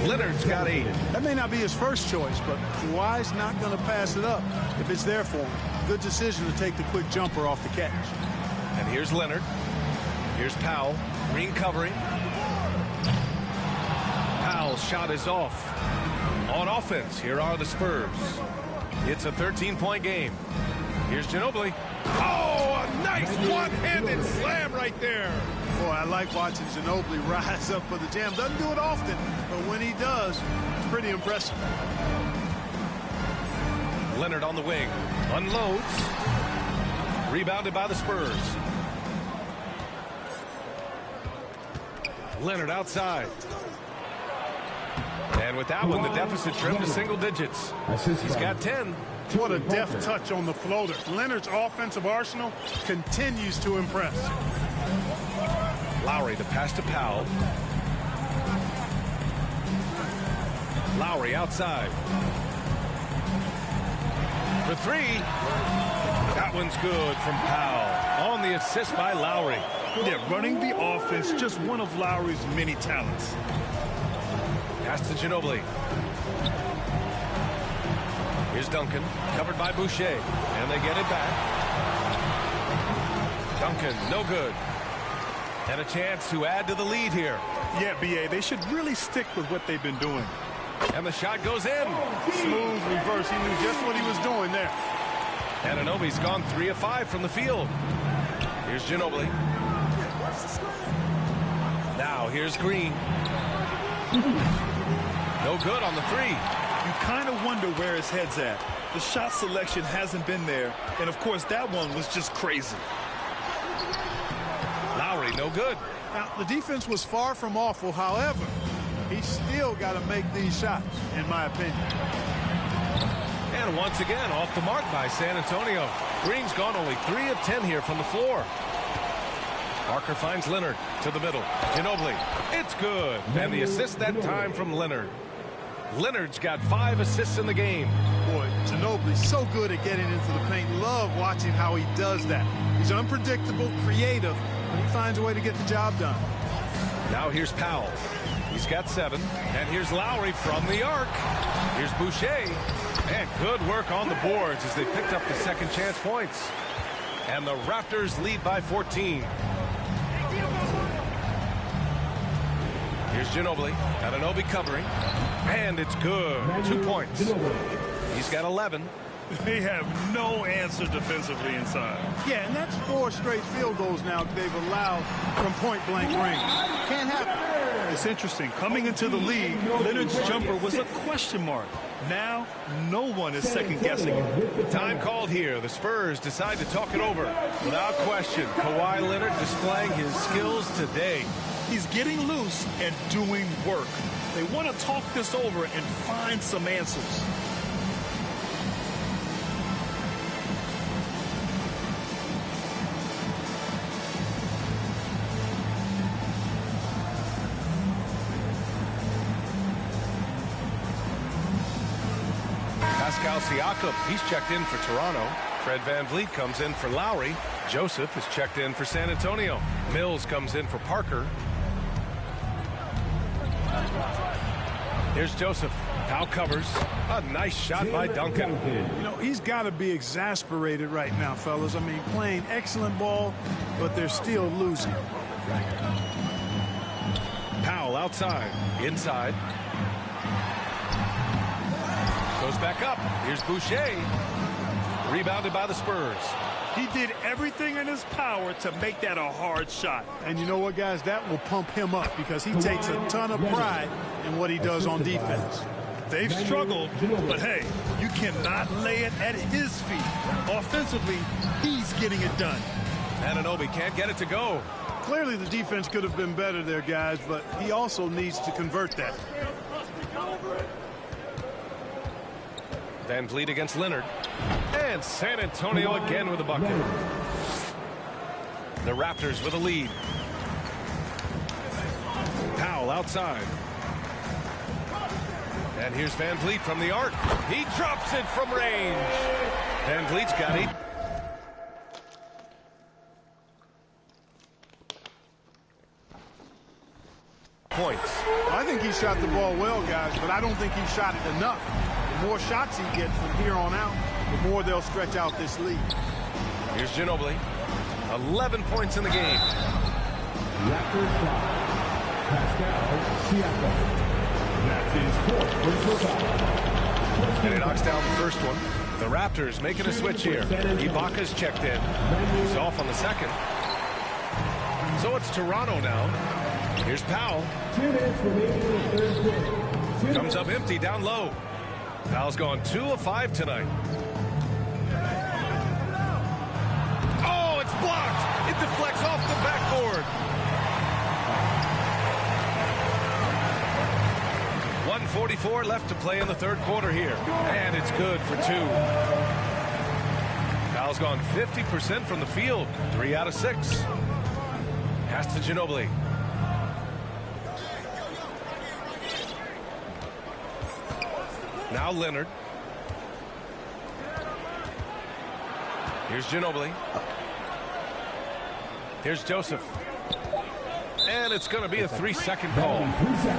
Leonard's got 8. That may not be his first choice, but Kawhi's not going to pass it up if it's there for him. Good decision to take the quick jumper off the catch. And here's Leonard. Here's Powell. Green covering. Powell's shot is off. On offense, here are the Spurs. It's a 13-point game. Here's Ginobili. Oh, a nice one-handed slam right there. Boy, I like watching Ginobili rise up for the jam. Doesn't do it often, but when he does, it's pretty impressive. Leonard on the wing. Unloads. Rebounded by the Spurs. Leonard outside. And with that one, the deficit trimmed to single digits. He's got 10. What a deft touch on the floater. Leonard's offensive arsenal continues to impress. Lowry to pass to Powell. Lowry outside. For 3. That one's good from Powell. On the assist by Lowry. Yeah, running the offense, just one of Lowry's many talents. Pass to Ginobili. Here's Duncan, covered by Boucher, and they get it back. Duncan, no good. And a chance to add to the lead here. Yeah, B.A., they should really stick with what they've been doing. And the shot goes in. Smooth reverse. He knew just what he was doing there. Anunoby's gone 3 of 5 from the field. Here's Ginobili. Now here's Green. No good on the 3. You kind of wonder where his head's at. The shot selection hasn't been there, and of course that one was just crazy. Lowry, no good. Now, the defense was far from awful. However, he's still got to make these shots, in my opinion. And once again, off the mark by San Antonio. Green's gone only 3 of 10 here from the floor. Parker finds Leonard to the middle. Ginobili, it's good. And the assist that time from Leonard. Leonard's got 5 assists in the game. Boy, Ginobili's so good at getting into the paint. Love watching how he does that. He's unpredictable, creative, but he finds a way to get the job done. Now here's Powell. He's got 7. And here's Lowry from the arc. Here's Boucher. And good work on the boards as they picked up the second chance points. And the Raptors lead by 14. Here's Ginobili. Anunoby covering. And it's good. 2 points. He's got 11. They have no answer defensively inside. Yeah, and that's 4 straight field goals now they've allowed from point-blank range. Can't happen. It's interesting. Coming into the league, Leonard's jumper was a question mark. Now, no one is second-guessing it. Time called here. The Spurs decide to talk it over. Without question, Kawhi Leonard displaying his skills today. He's getting loose and doing work. They want to talk this over and find some answers. Pascal Siakam, he's checked in for Toronto. Fred VanVleet comes in for Lowry. Joseph is checked in for San Antonio. Mills comes in for Parker. Here's Joseph. Powell covers. A nice shot by Duncan. You know, he's got to be exasperated right now, fellas. I mean, playing excellent ball, but they're still losing. Powell outside. Inside. Goes back up. Here's Boucher. Rebounded by the Spurs. He did everything in his power to make that a hard shot. And you know what, guys? That will pump him up because he takes a ton of pride in what he does on defense. They've struggled, but hey, you cannot lay it at his feet. Offensively, he's getting it done. Anunoby can't get it to go. Clearly the defense could have been better there, guys, but he also needs to convert that. VanVleet against Leonard. And San Antonio again with a bucket. The Raptors with a lead. Powell outside. And here's VanVleet from the arc. He drops it from range. VanVleet's got it. points. I think he shot the ball well, guys, but I don't think he shot it enough. The more shots he gets from here on out, the more they'll stretch out this lead. Here's Ginobili. 11 points in the game. Raptors foul. Pascal Siakam. That's his fourth personal foul. And he knocks down the first one. The Raptors making a switch here. Ibaka's checked in. He's off on the second. So it's Toronto now. Here's Powell. 2 minutes remaining in the third quarter. Comes up empty down low. Powell's gone 2 of 5 tonight. Oh, it's blocked. It deflects off the backboard. 1:44 left to play in the third quarter here. And it's good for 2. Powell's gone 50% from the field. 3 out of 6. Pass to Ginobili. Now Leonard. Here's Ginobili. Here's Joseph. And it's going to be a 3-second call.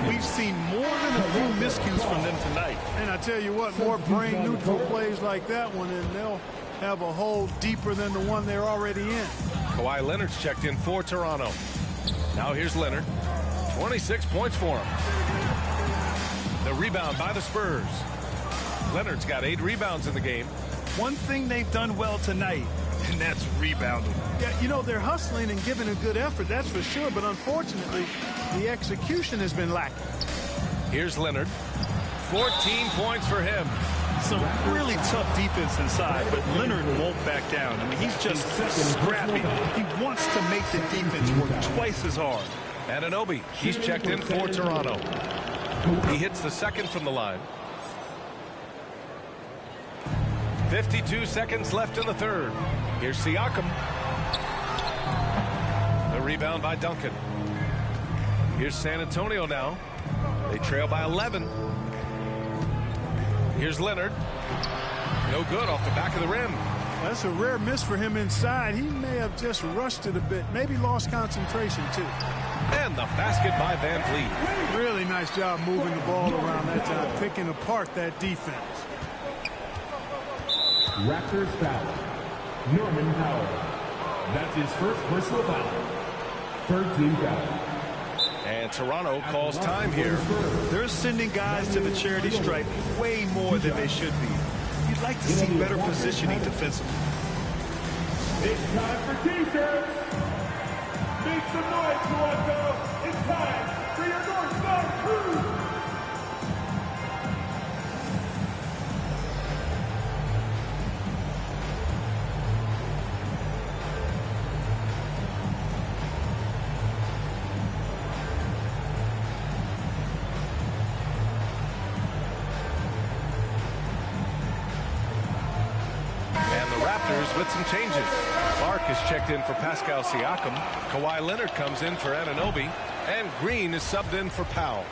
We've seen more than a few miscues from them tonight. And I tell you what, more brain-neutral plays like that one, and they'll have a hole deeper than the one they're already in. Kawhi Leonard's checked in for Toronto. Now here's Leonard. 26 points for him. The rebound by the Spurs. Leonard's got 8 rebounds in the game. One thing they've done well tonight, and that's rebounding. Yeah, you know, they're hustling and giving a good effort, that's for sure, but unfortunately, the execution has been lacking. Here's Leonard. 14 points for him. Some really tough defense inside, but Leonard won't back down. I mean, he's just scrappy. He wants to make the defense work twice as hard. Anunoby, he's checked in for Toronto. He hits the second from the line. 52 seconds left in the third. Here's Siakam. The rebound by Duncan. Here's San Antonio now. They trail by 11. Here's Leonard. No good off the back of the rim. That's a rare miss for him inside. He may have just rushed it a bit, maybe lost concentration too. And the basket by Van Vliet. Really nice job moving the ball around that time, picking apart that defense. Raptors foul. Norman Powell. That's his first personal foul. Third team foul. And Toronto calls time here. They're sending guys to the charity stripe way more than they should be. You'd like to see better positioning defensively. It's time for T-shirts. Make some noise, Toronto. It's time for your Northside Crew. With some changes. Clark is checked in for Pascal Siakam. Kawhi Leonard comes in for Anunoby. And Green is subbed in for Powell.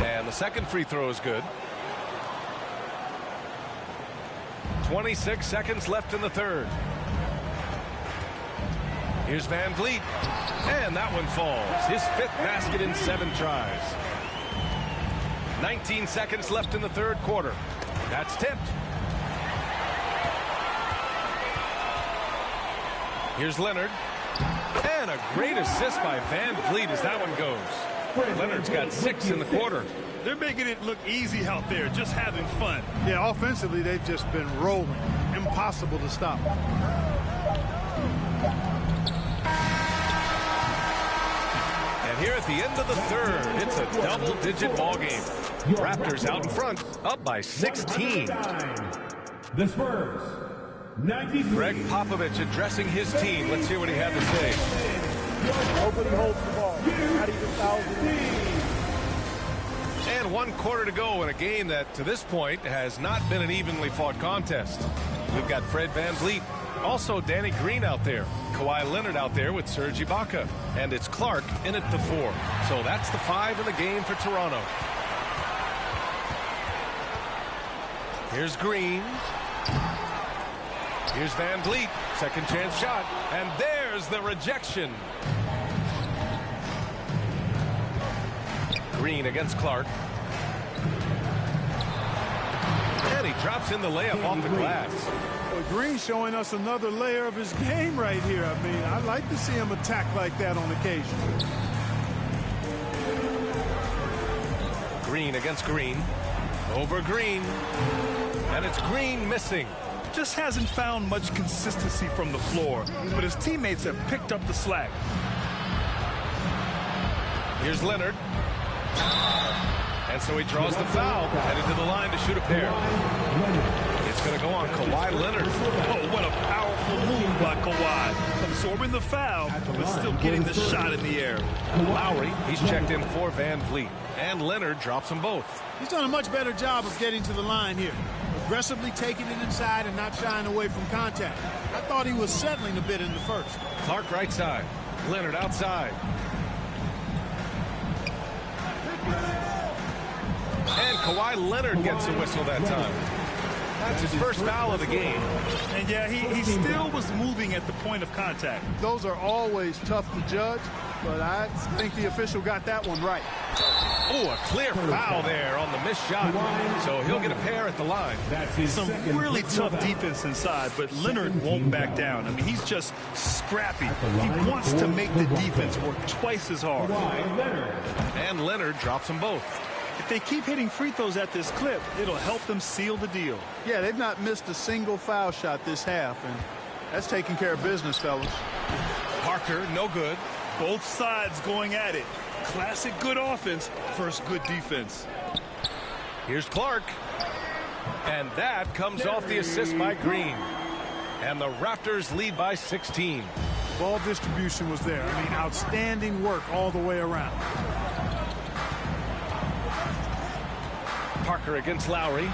And the second free throw is good. 26 seconds left in the third. Here's Van Vliet. And that one falls. His 5th basket in 7 tries. 19 seconds left in the third quarter. That's tipped. Here's Leonard. And a great assist by Van Vliet as that one goes. Leonard's got 6 in the quarter. They're making it look easy out there, just having fun. Yeah, offensively, they've just been rolling. Impossible to stop. And here at the end of the third, it's a double-digit ball game. Raptors out in front, up by 16. The Spurs. Greg Popovich addressing his team. Let's hear what he had to say. Nobody holds the ball. Not even thousands. And 1 quarter to go in a game that, to this point, has not been an evenly fought contest. We've got Fred Van Vliet, also Danny Green out there, Kawhi Leonard out there with Serge Ibaka, and it's Clark in at the 4. So that's the 5 in the game for Toronto. Here's Green. Here's Van Vliet, second chance shot, and there's the rejection. Green against Clark. And he drops in the layup off the glass. Well, Green showing us another layer of his game right here. I mean, I like to see him attack like that on occasion. Green against Green. Over Green. And it's Green missing. Just hasn't found much consistency from the floor, but his teammates have picked up the slack. Here's Leonard. And so he draws the foul, headed to the line to shoot a pair. It's going to go on Kawhi Leonard. Oh, what a powerful move by Kawhi. Absorbing the foul, but still getting the shot in the air. Lowry, he's checked in for Van Vliet. And Leonard drops them both. He's done a much better job of getting to the line here. Aggressively taking it inside and not shying away from contact. I thought he was settling a bit in the first. Clark right side. Leonard outside. And Kawhi Leonard gets a whistle that time. That's his first foul of the game. And yeah, he still was moving at the point of contact. Those are always tough to judge, but I think the official got that one right. Oh, a clear foul there on the missed shot. So he'll get a pair at the line. Some really tough defense inside, but Leonard won't back down. I mean, he's just scrappy. He wants to make the defense work twice as hard. And Leonard drops them both. If they keep hitting free throws at this clip, it'll help them seal the deal. Yeah, they've not missed a single foul shot this half, and that's taking care of business, fellas. Parker, no good. Both sides going at it. Classic good offense versus good defense. Here's Clark. And that comes off the assist by Green. And the Raptors lead by 16. Ball distribution was there. I mean, outstanding work all the way around. Parker against Lowry.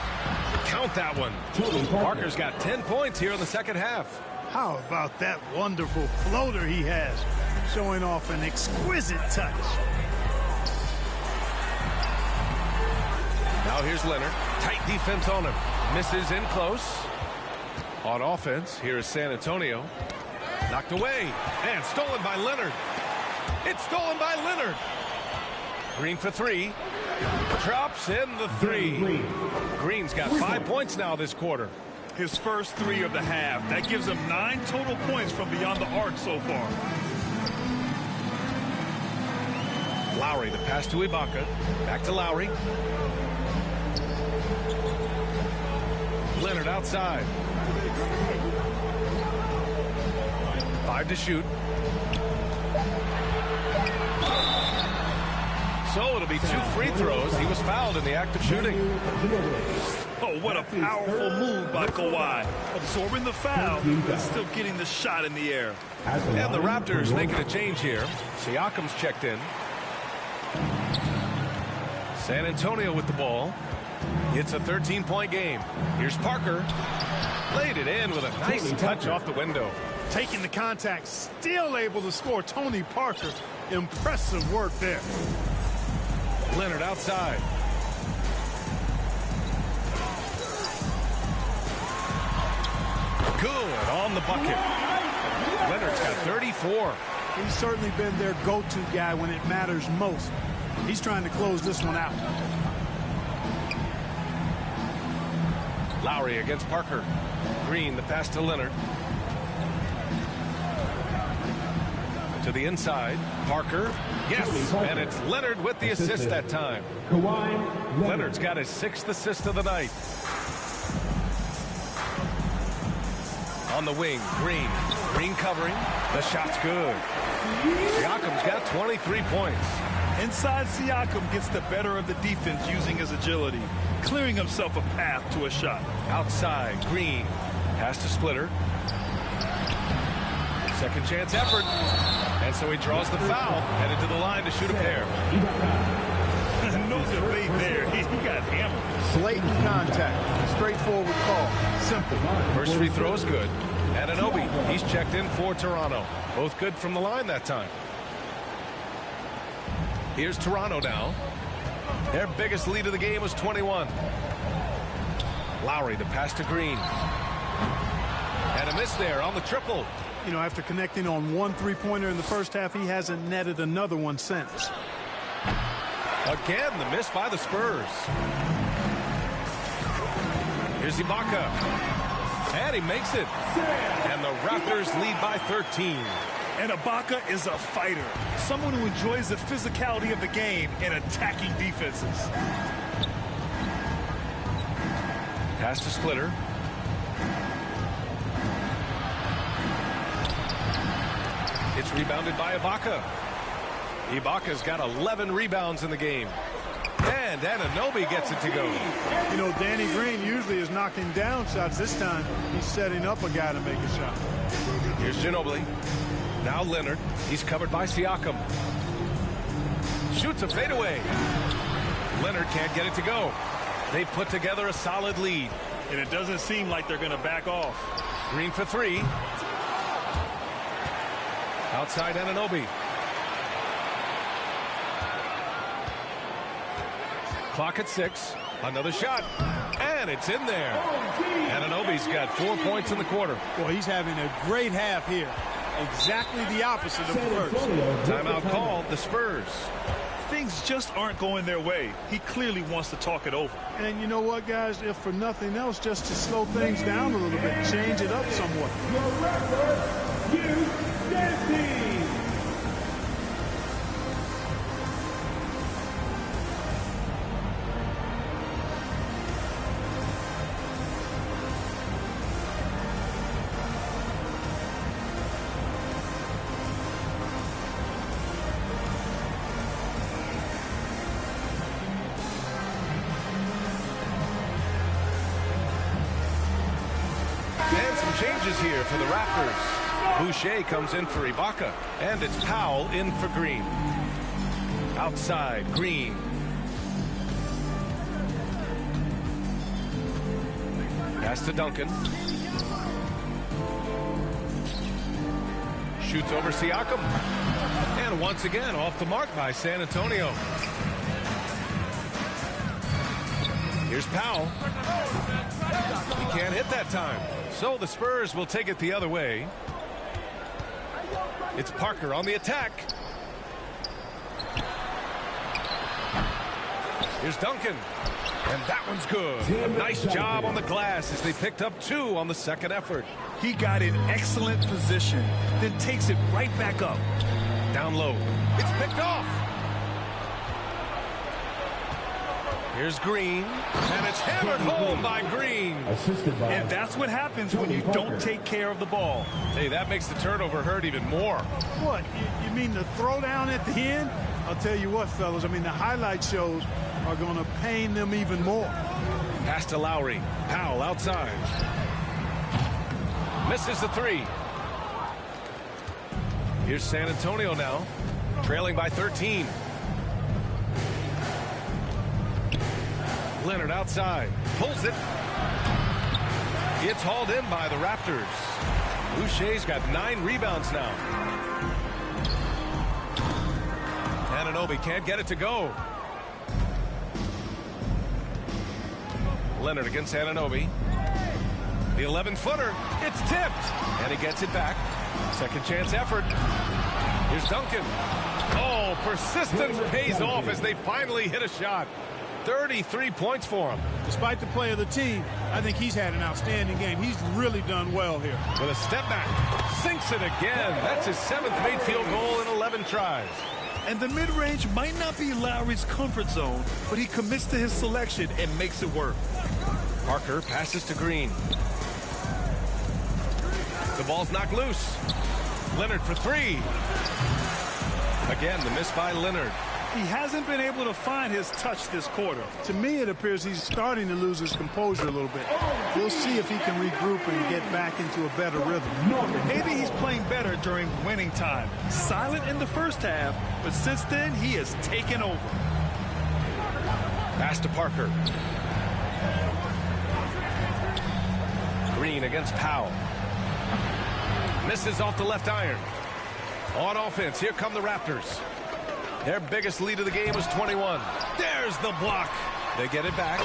Count that one. Parker's got 10 points here in the second half. How about that wonderful floater he has, showing off an exquisite touch. Now here's Leonard. Tight defense on him. Misses in close. On offense, here is San Antonio. Knocked away. And stolen by Leonard. It's stolen by Leonard. Green for three. Drops in the three. Green's got 5 points now this quarter. His first three of the half. That gives him 9 total points from beyond the arc so far. Lowry, the pass to Ibaka. Back to Lowry. Leonard outside. 5 to shoot. So it'll be 2 free throws. He was fouled in the act of shooting. Oh, what a powerful move by Kawhi. Absorbing the foul, but still getting the shot in the air. And the Raptors making a change here. Siakam's checked in. San Antonio with the ball. It's a 13-point game. Here's Parker. Laid it in with a nice touch off the window. Taking the contact, still able to score. Tony Parker, impressive work there. Leonard outside. Good on the bucket. Leonard's got 34. He's certainly been their go-to guy when it matters most. He's trying to close this one out. Lowry against Parker. Green, the pass to Leonard. To the inside. Parker. Yes, and it's Leonard with the assist that time. Leonard's got his 6th assist of the night. On the wing, Green. Green covering. The shot's good. Siakam's got 23 points. Inside, Siakam gets the better of the defense using his agility, clearing himself a path to a shot. Outside, Green. Pass to Splitter. Second chance effort. And so he draws the foul, headed to the line to shoot a pair. No debate there. He got hammered. Blatant contact. Straightforward call. Simple. First free throw is good. Anunoby, he's checked in for Toronto. Both good from the line that time. Here's Toronto now. Their biggest lead of the game was 21. Lowry, the pass to Green. And a miss there on the triple. You know, after connecting on 1 3-pointer in the first half, he hasn't netted another one since. Again, the miss by the Spurs. Here's Ibaka. And he makes it. And the Raptors lead by 13. And Ibaka is a fighter, someone who enjoys the physicality of the game and attacking defenses. Pass to Splitter. It's rebounded by Ibaka. Ibaka's got 11 rebounds in the game. And Anunoby gets it to go. You know, Danny Green usually is knocking down shots. This time, he's setting up a guy to make a shot. Here's Ginobili. Now Leonard. He's covered by Siakam. Shoots a fadeaway. Leonard can't get it to go. They put together a solid lead. And it doesn't seem like they're going to back off. Green for three. Outside Anunoby. Clock at 6. Another shot. And it's in there. Anunoby's got 4 points in the quarter. Well, he's having a great half here. Exactly the opposite of the first. Timeout called the Spurs. Things just aren't going their way. He clearly wants to talk it over. And you know what, guys? If for nothing else, just to slow things down a little bit, change it up somewhat. Your record, U-Dempsey. Changes here for the Raptors. Boucher comes in for Ibaka, and it's Powell in for Green. Outside, Green. Pass to Duncan. Shoots over Siakam. And once again, off the mark by San Antonio. Here's Powell. He can't hit that time. So the Spurs will take it the other way. It's Parker on the attack. Here's Duncan. And that one's good. A nice job on the glass as they picked up 2 on the second effort. He got in excellent position, then takes it right back up. Down low. It's picked off. Here's Green, and it's hammered home by Green. And that's what happens when you don't take care of the ball. Hey, that makes the turnover hurt even more. What? You mean the throwdown at the end? I'll tell you what, fellas. I mean, the highlight shows are going to pain them even more. Pass to Lowry. Powell outside. Misses the 3. Here's San Antonio now, trailing by 13. Leonard outside. Pulls it. It's hauled in by the Raptors. Boucher's got 9 rebounds now. Anunoby can't get it to go. Leonard against Anunoby. The 11-footer. It's tipped. And he gets it back. Second chance effort. Here's Duncan. Oh, persistence pays off as they finally hit a shot. 33 points for him. Despite the play of the team, I think he's had an outstanding game. He's really done well here. With a step back. Sinks it again. That's his 7th made field goal in 11 tries. And the mid-range might not be Lowry's comfort zone, but he commits to his selection and makes it work. Parker passes to Green. The ball's knocked loose. Leonard for 3. Again, the miss by Leonard. He hasn't been able to find his touch this quarter. To me, it appears he's starting to lose his composure a little bit. We'll see if he can regroup and get back into a better rhythm. Maybe he's playing better during winning time. Silent in the first half, but since then, he has taken over. Pass to Parker. Green against Powell. Misses off the left iron. On offense, here come the Raptors. Their biggest lead of the game was 21. There's the block. They get it back.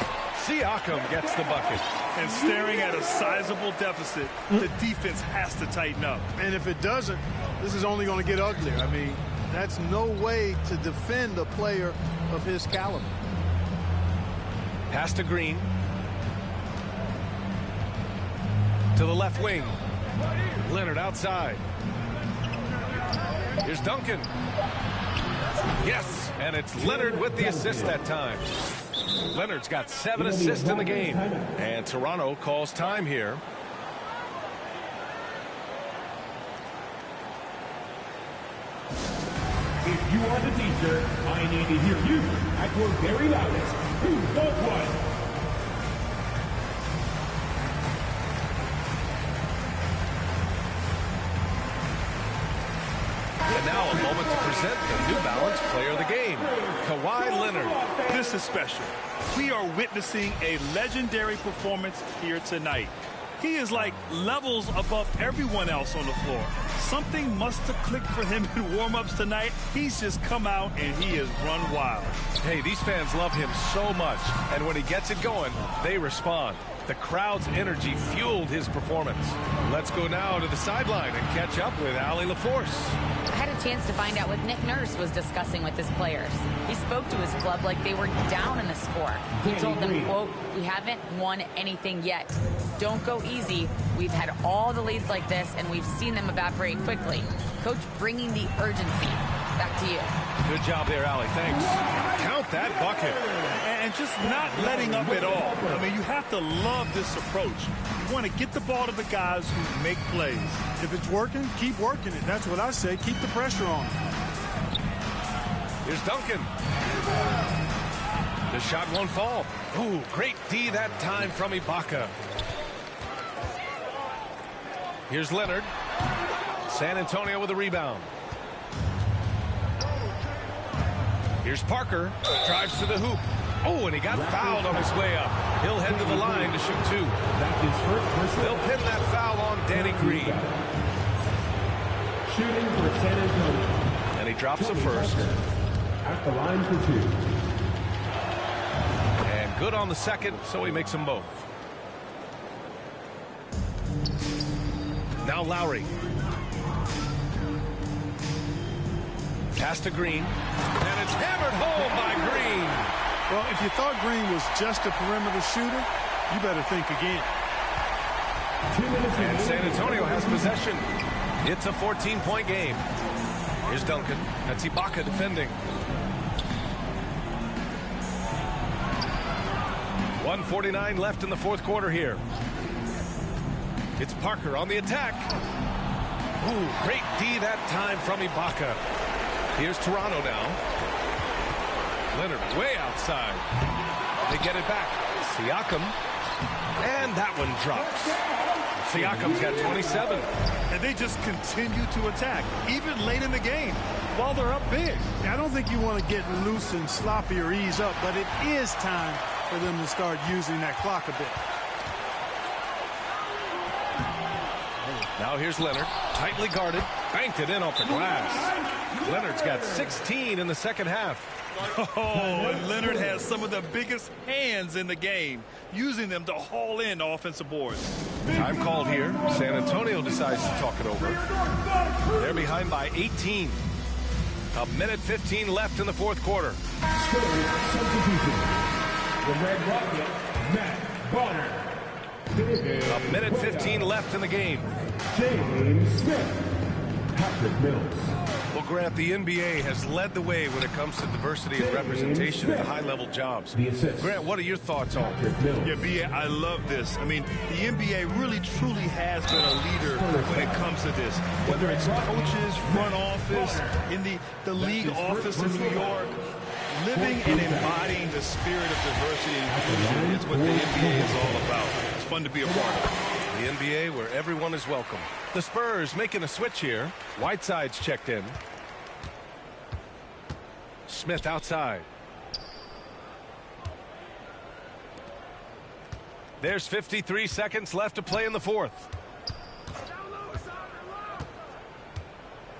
Siakam gets the bucket. And staring at a sizable deficit, the defense has to tighten up. And if it doesn't, this is only going to get uglier. I mean, That's no way to defend a player of his caliber. Pass to Green. To the left wing. Leonard outside. Here's Duncan. Yes, and it's Leonard with the assist that time. Leonard's got 7 assists in the game. And Toronto calls time here. If you are the teacher, I need to hear you at your very loudest. Who does what? And now a moment to present the New Balance Player of the Game, Kawhi Leonard. This is special. We are witnessing a legendary performance here tonight. He is like levels above everyone else on the floor. Something must have clicked for him in warm-ups tonight. He's just come out and he has run wild. Hey, these fans love him so much, and when he gets it going, they respond. The crowd's energy fueled his performance. Let's go now to the sideline and catch up with Allie LaForce. I had a chance to find out what Nick Nurse was discussing with his players. He spoke to his club like they were down in the score. He told them, quote, "We haven't won anything yet. Don't go easy. We've had all the leads like this, and we've seen them evaporate quickly." Coach bringing the urgency. Back to you. Good job there, Allie. Thanks. Count that bucket. And just not letting up at all. I mean, you have to love this approach. You want to get the ball to the guys who make plays. If it's working, keep working it. That's what I say. Keep the pressure on. Here's Duncan. The shot won't fall. Ooh, great D that time from Ibaka. Here's Leonard. San Antonio with a rebound. Here's Parker. Drives to the hoop. Oh, and he got fouled on his way up. He'll head to the line to shoot 2. They'll pin that foul on Danny Green. Shooting for San Antonio. And he drops a first. At the line for 2. And good on the second, so he makes them both. Now Lowry. Pass to Green. And it's hammered home by Green. Well, if you thought Green was just a perimeter shooter, you better think again. 2 minutes And San Antonio has possession. It's a 14-point game. Here's Duncan. That's Ibaka defending. 1:49 left in the fourth quarter here. It's Parker on the attack. Ooh, great D that time from Ibaka. Here's Toronto now. Leonard way outside. They get it back. Siakam. And that one drops. Siakam's got 27. And they just continue to attack, even late in the game, while they're up big. I don't think you want to get loose and sloppy or ease up, but it is time for them to start using that clock a bit. Now here's Leonard, tightly guarded, banked it in off the glass. Leonard's got 16 in the second half. Oh, and Leonard has some of the biggest hands in the game, using them to haul in offensive boards. Time called here. San Antonio decides to talk it over. They're behind by 18. 1:15 left in the fourth quarter. Substitution. The Red Rocket, Matt Bonner. 1:15 left in the game. James Smith. Patrick Mills. Well, Grant, the NBA has led the way when it comes to diversity and representation at high-level jobs. Grant, what are your thoughts on it? Yeah, B.A., I love this. I mean, the NBA really, truly has been a leader when it comes to this. Whether it's coaches, front office, in the league office in New York, living and embodying the spirit of diversity and inclusion is what the NBA is all about. It's fun to be a part of. The NBA where everyone is welcome. The Spurs making a switch here. Whiteside's checked in. Smith outside. There's 53 seconds left to play in the fourth.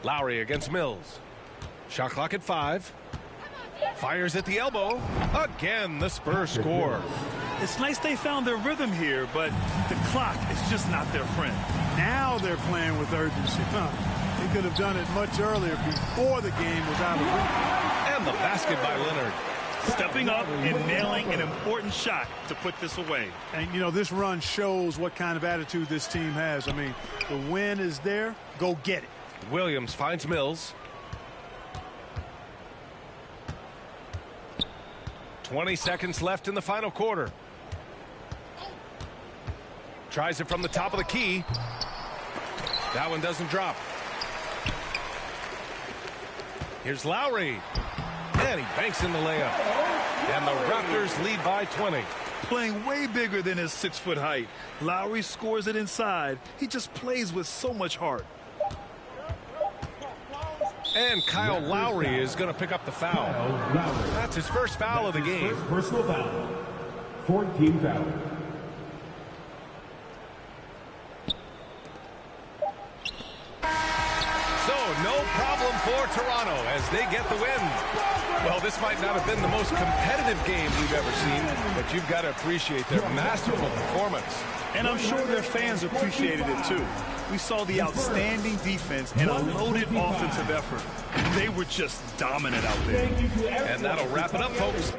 Lowry against Mills. Shot clock at 5. Fires at the elbow. Again, the Spurs score. It's nice they found their rhythm here, but the clock is just not their friend. Now they're playing with urgency. He could have done it much earlier before the game was out of reach. And the basket by Leonard. Stepping up and nailing an important shot to put this away. And, you know, this run shows what kind of attitude this team has. I mean, the win is there. Go get it. Williams finds Mills. 20 seconds left in the final quarter. Tries it from the top of the key. That one doesn't drop. Here's Lowry. And he banks in the layup. And the Raptors lead by 20. Playing way bigger than his 6-foot height. Lowry scores it inside. He just plays with so much heart. And Kyle Lowry is going to pick up the foul. That's his first foul of the game. Personal foul. 14 foul. So no problem for Toronto as they get the win. Well, this might not have been the most competitive game we've ever seen, but you've got to appreciate their masterful performance. And I'm sure their fans appreciated it too. We saw the outstanding defense and a loaded offensive effort. They were just dominant out there. And that'll wrap it up, folks.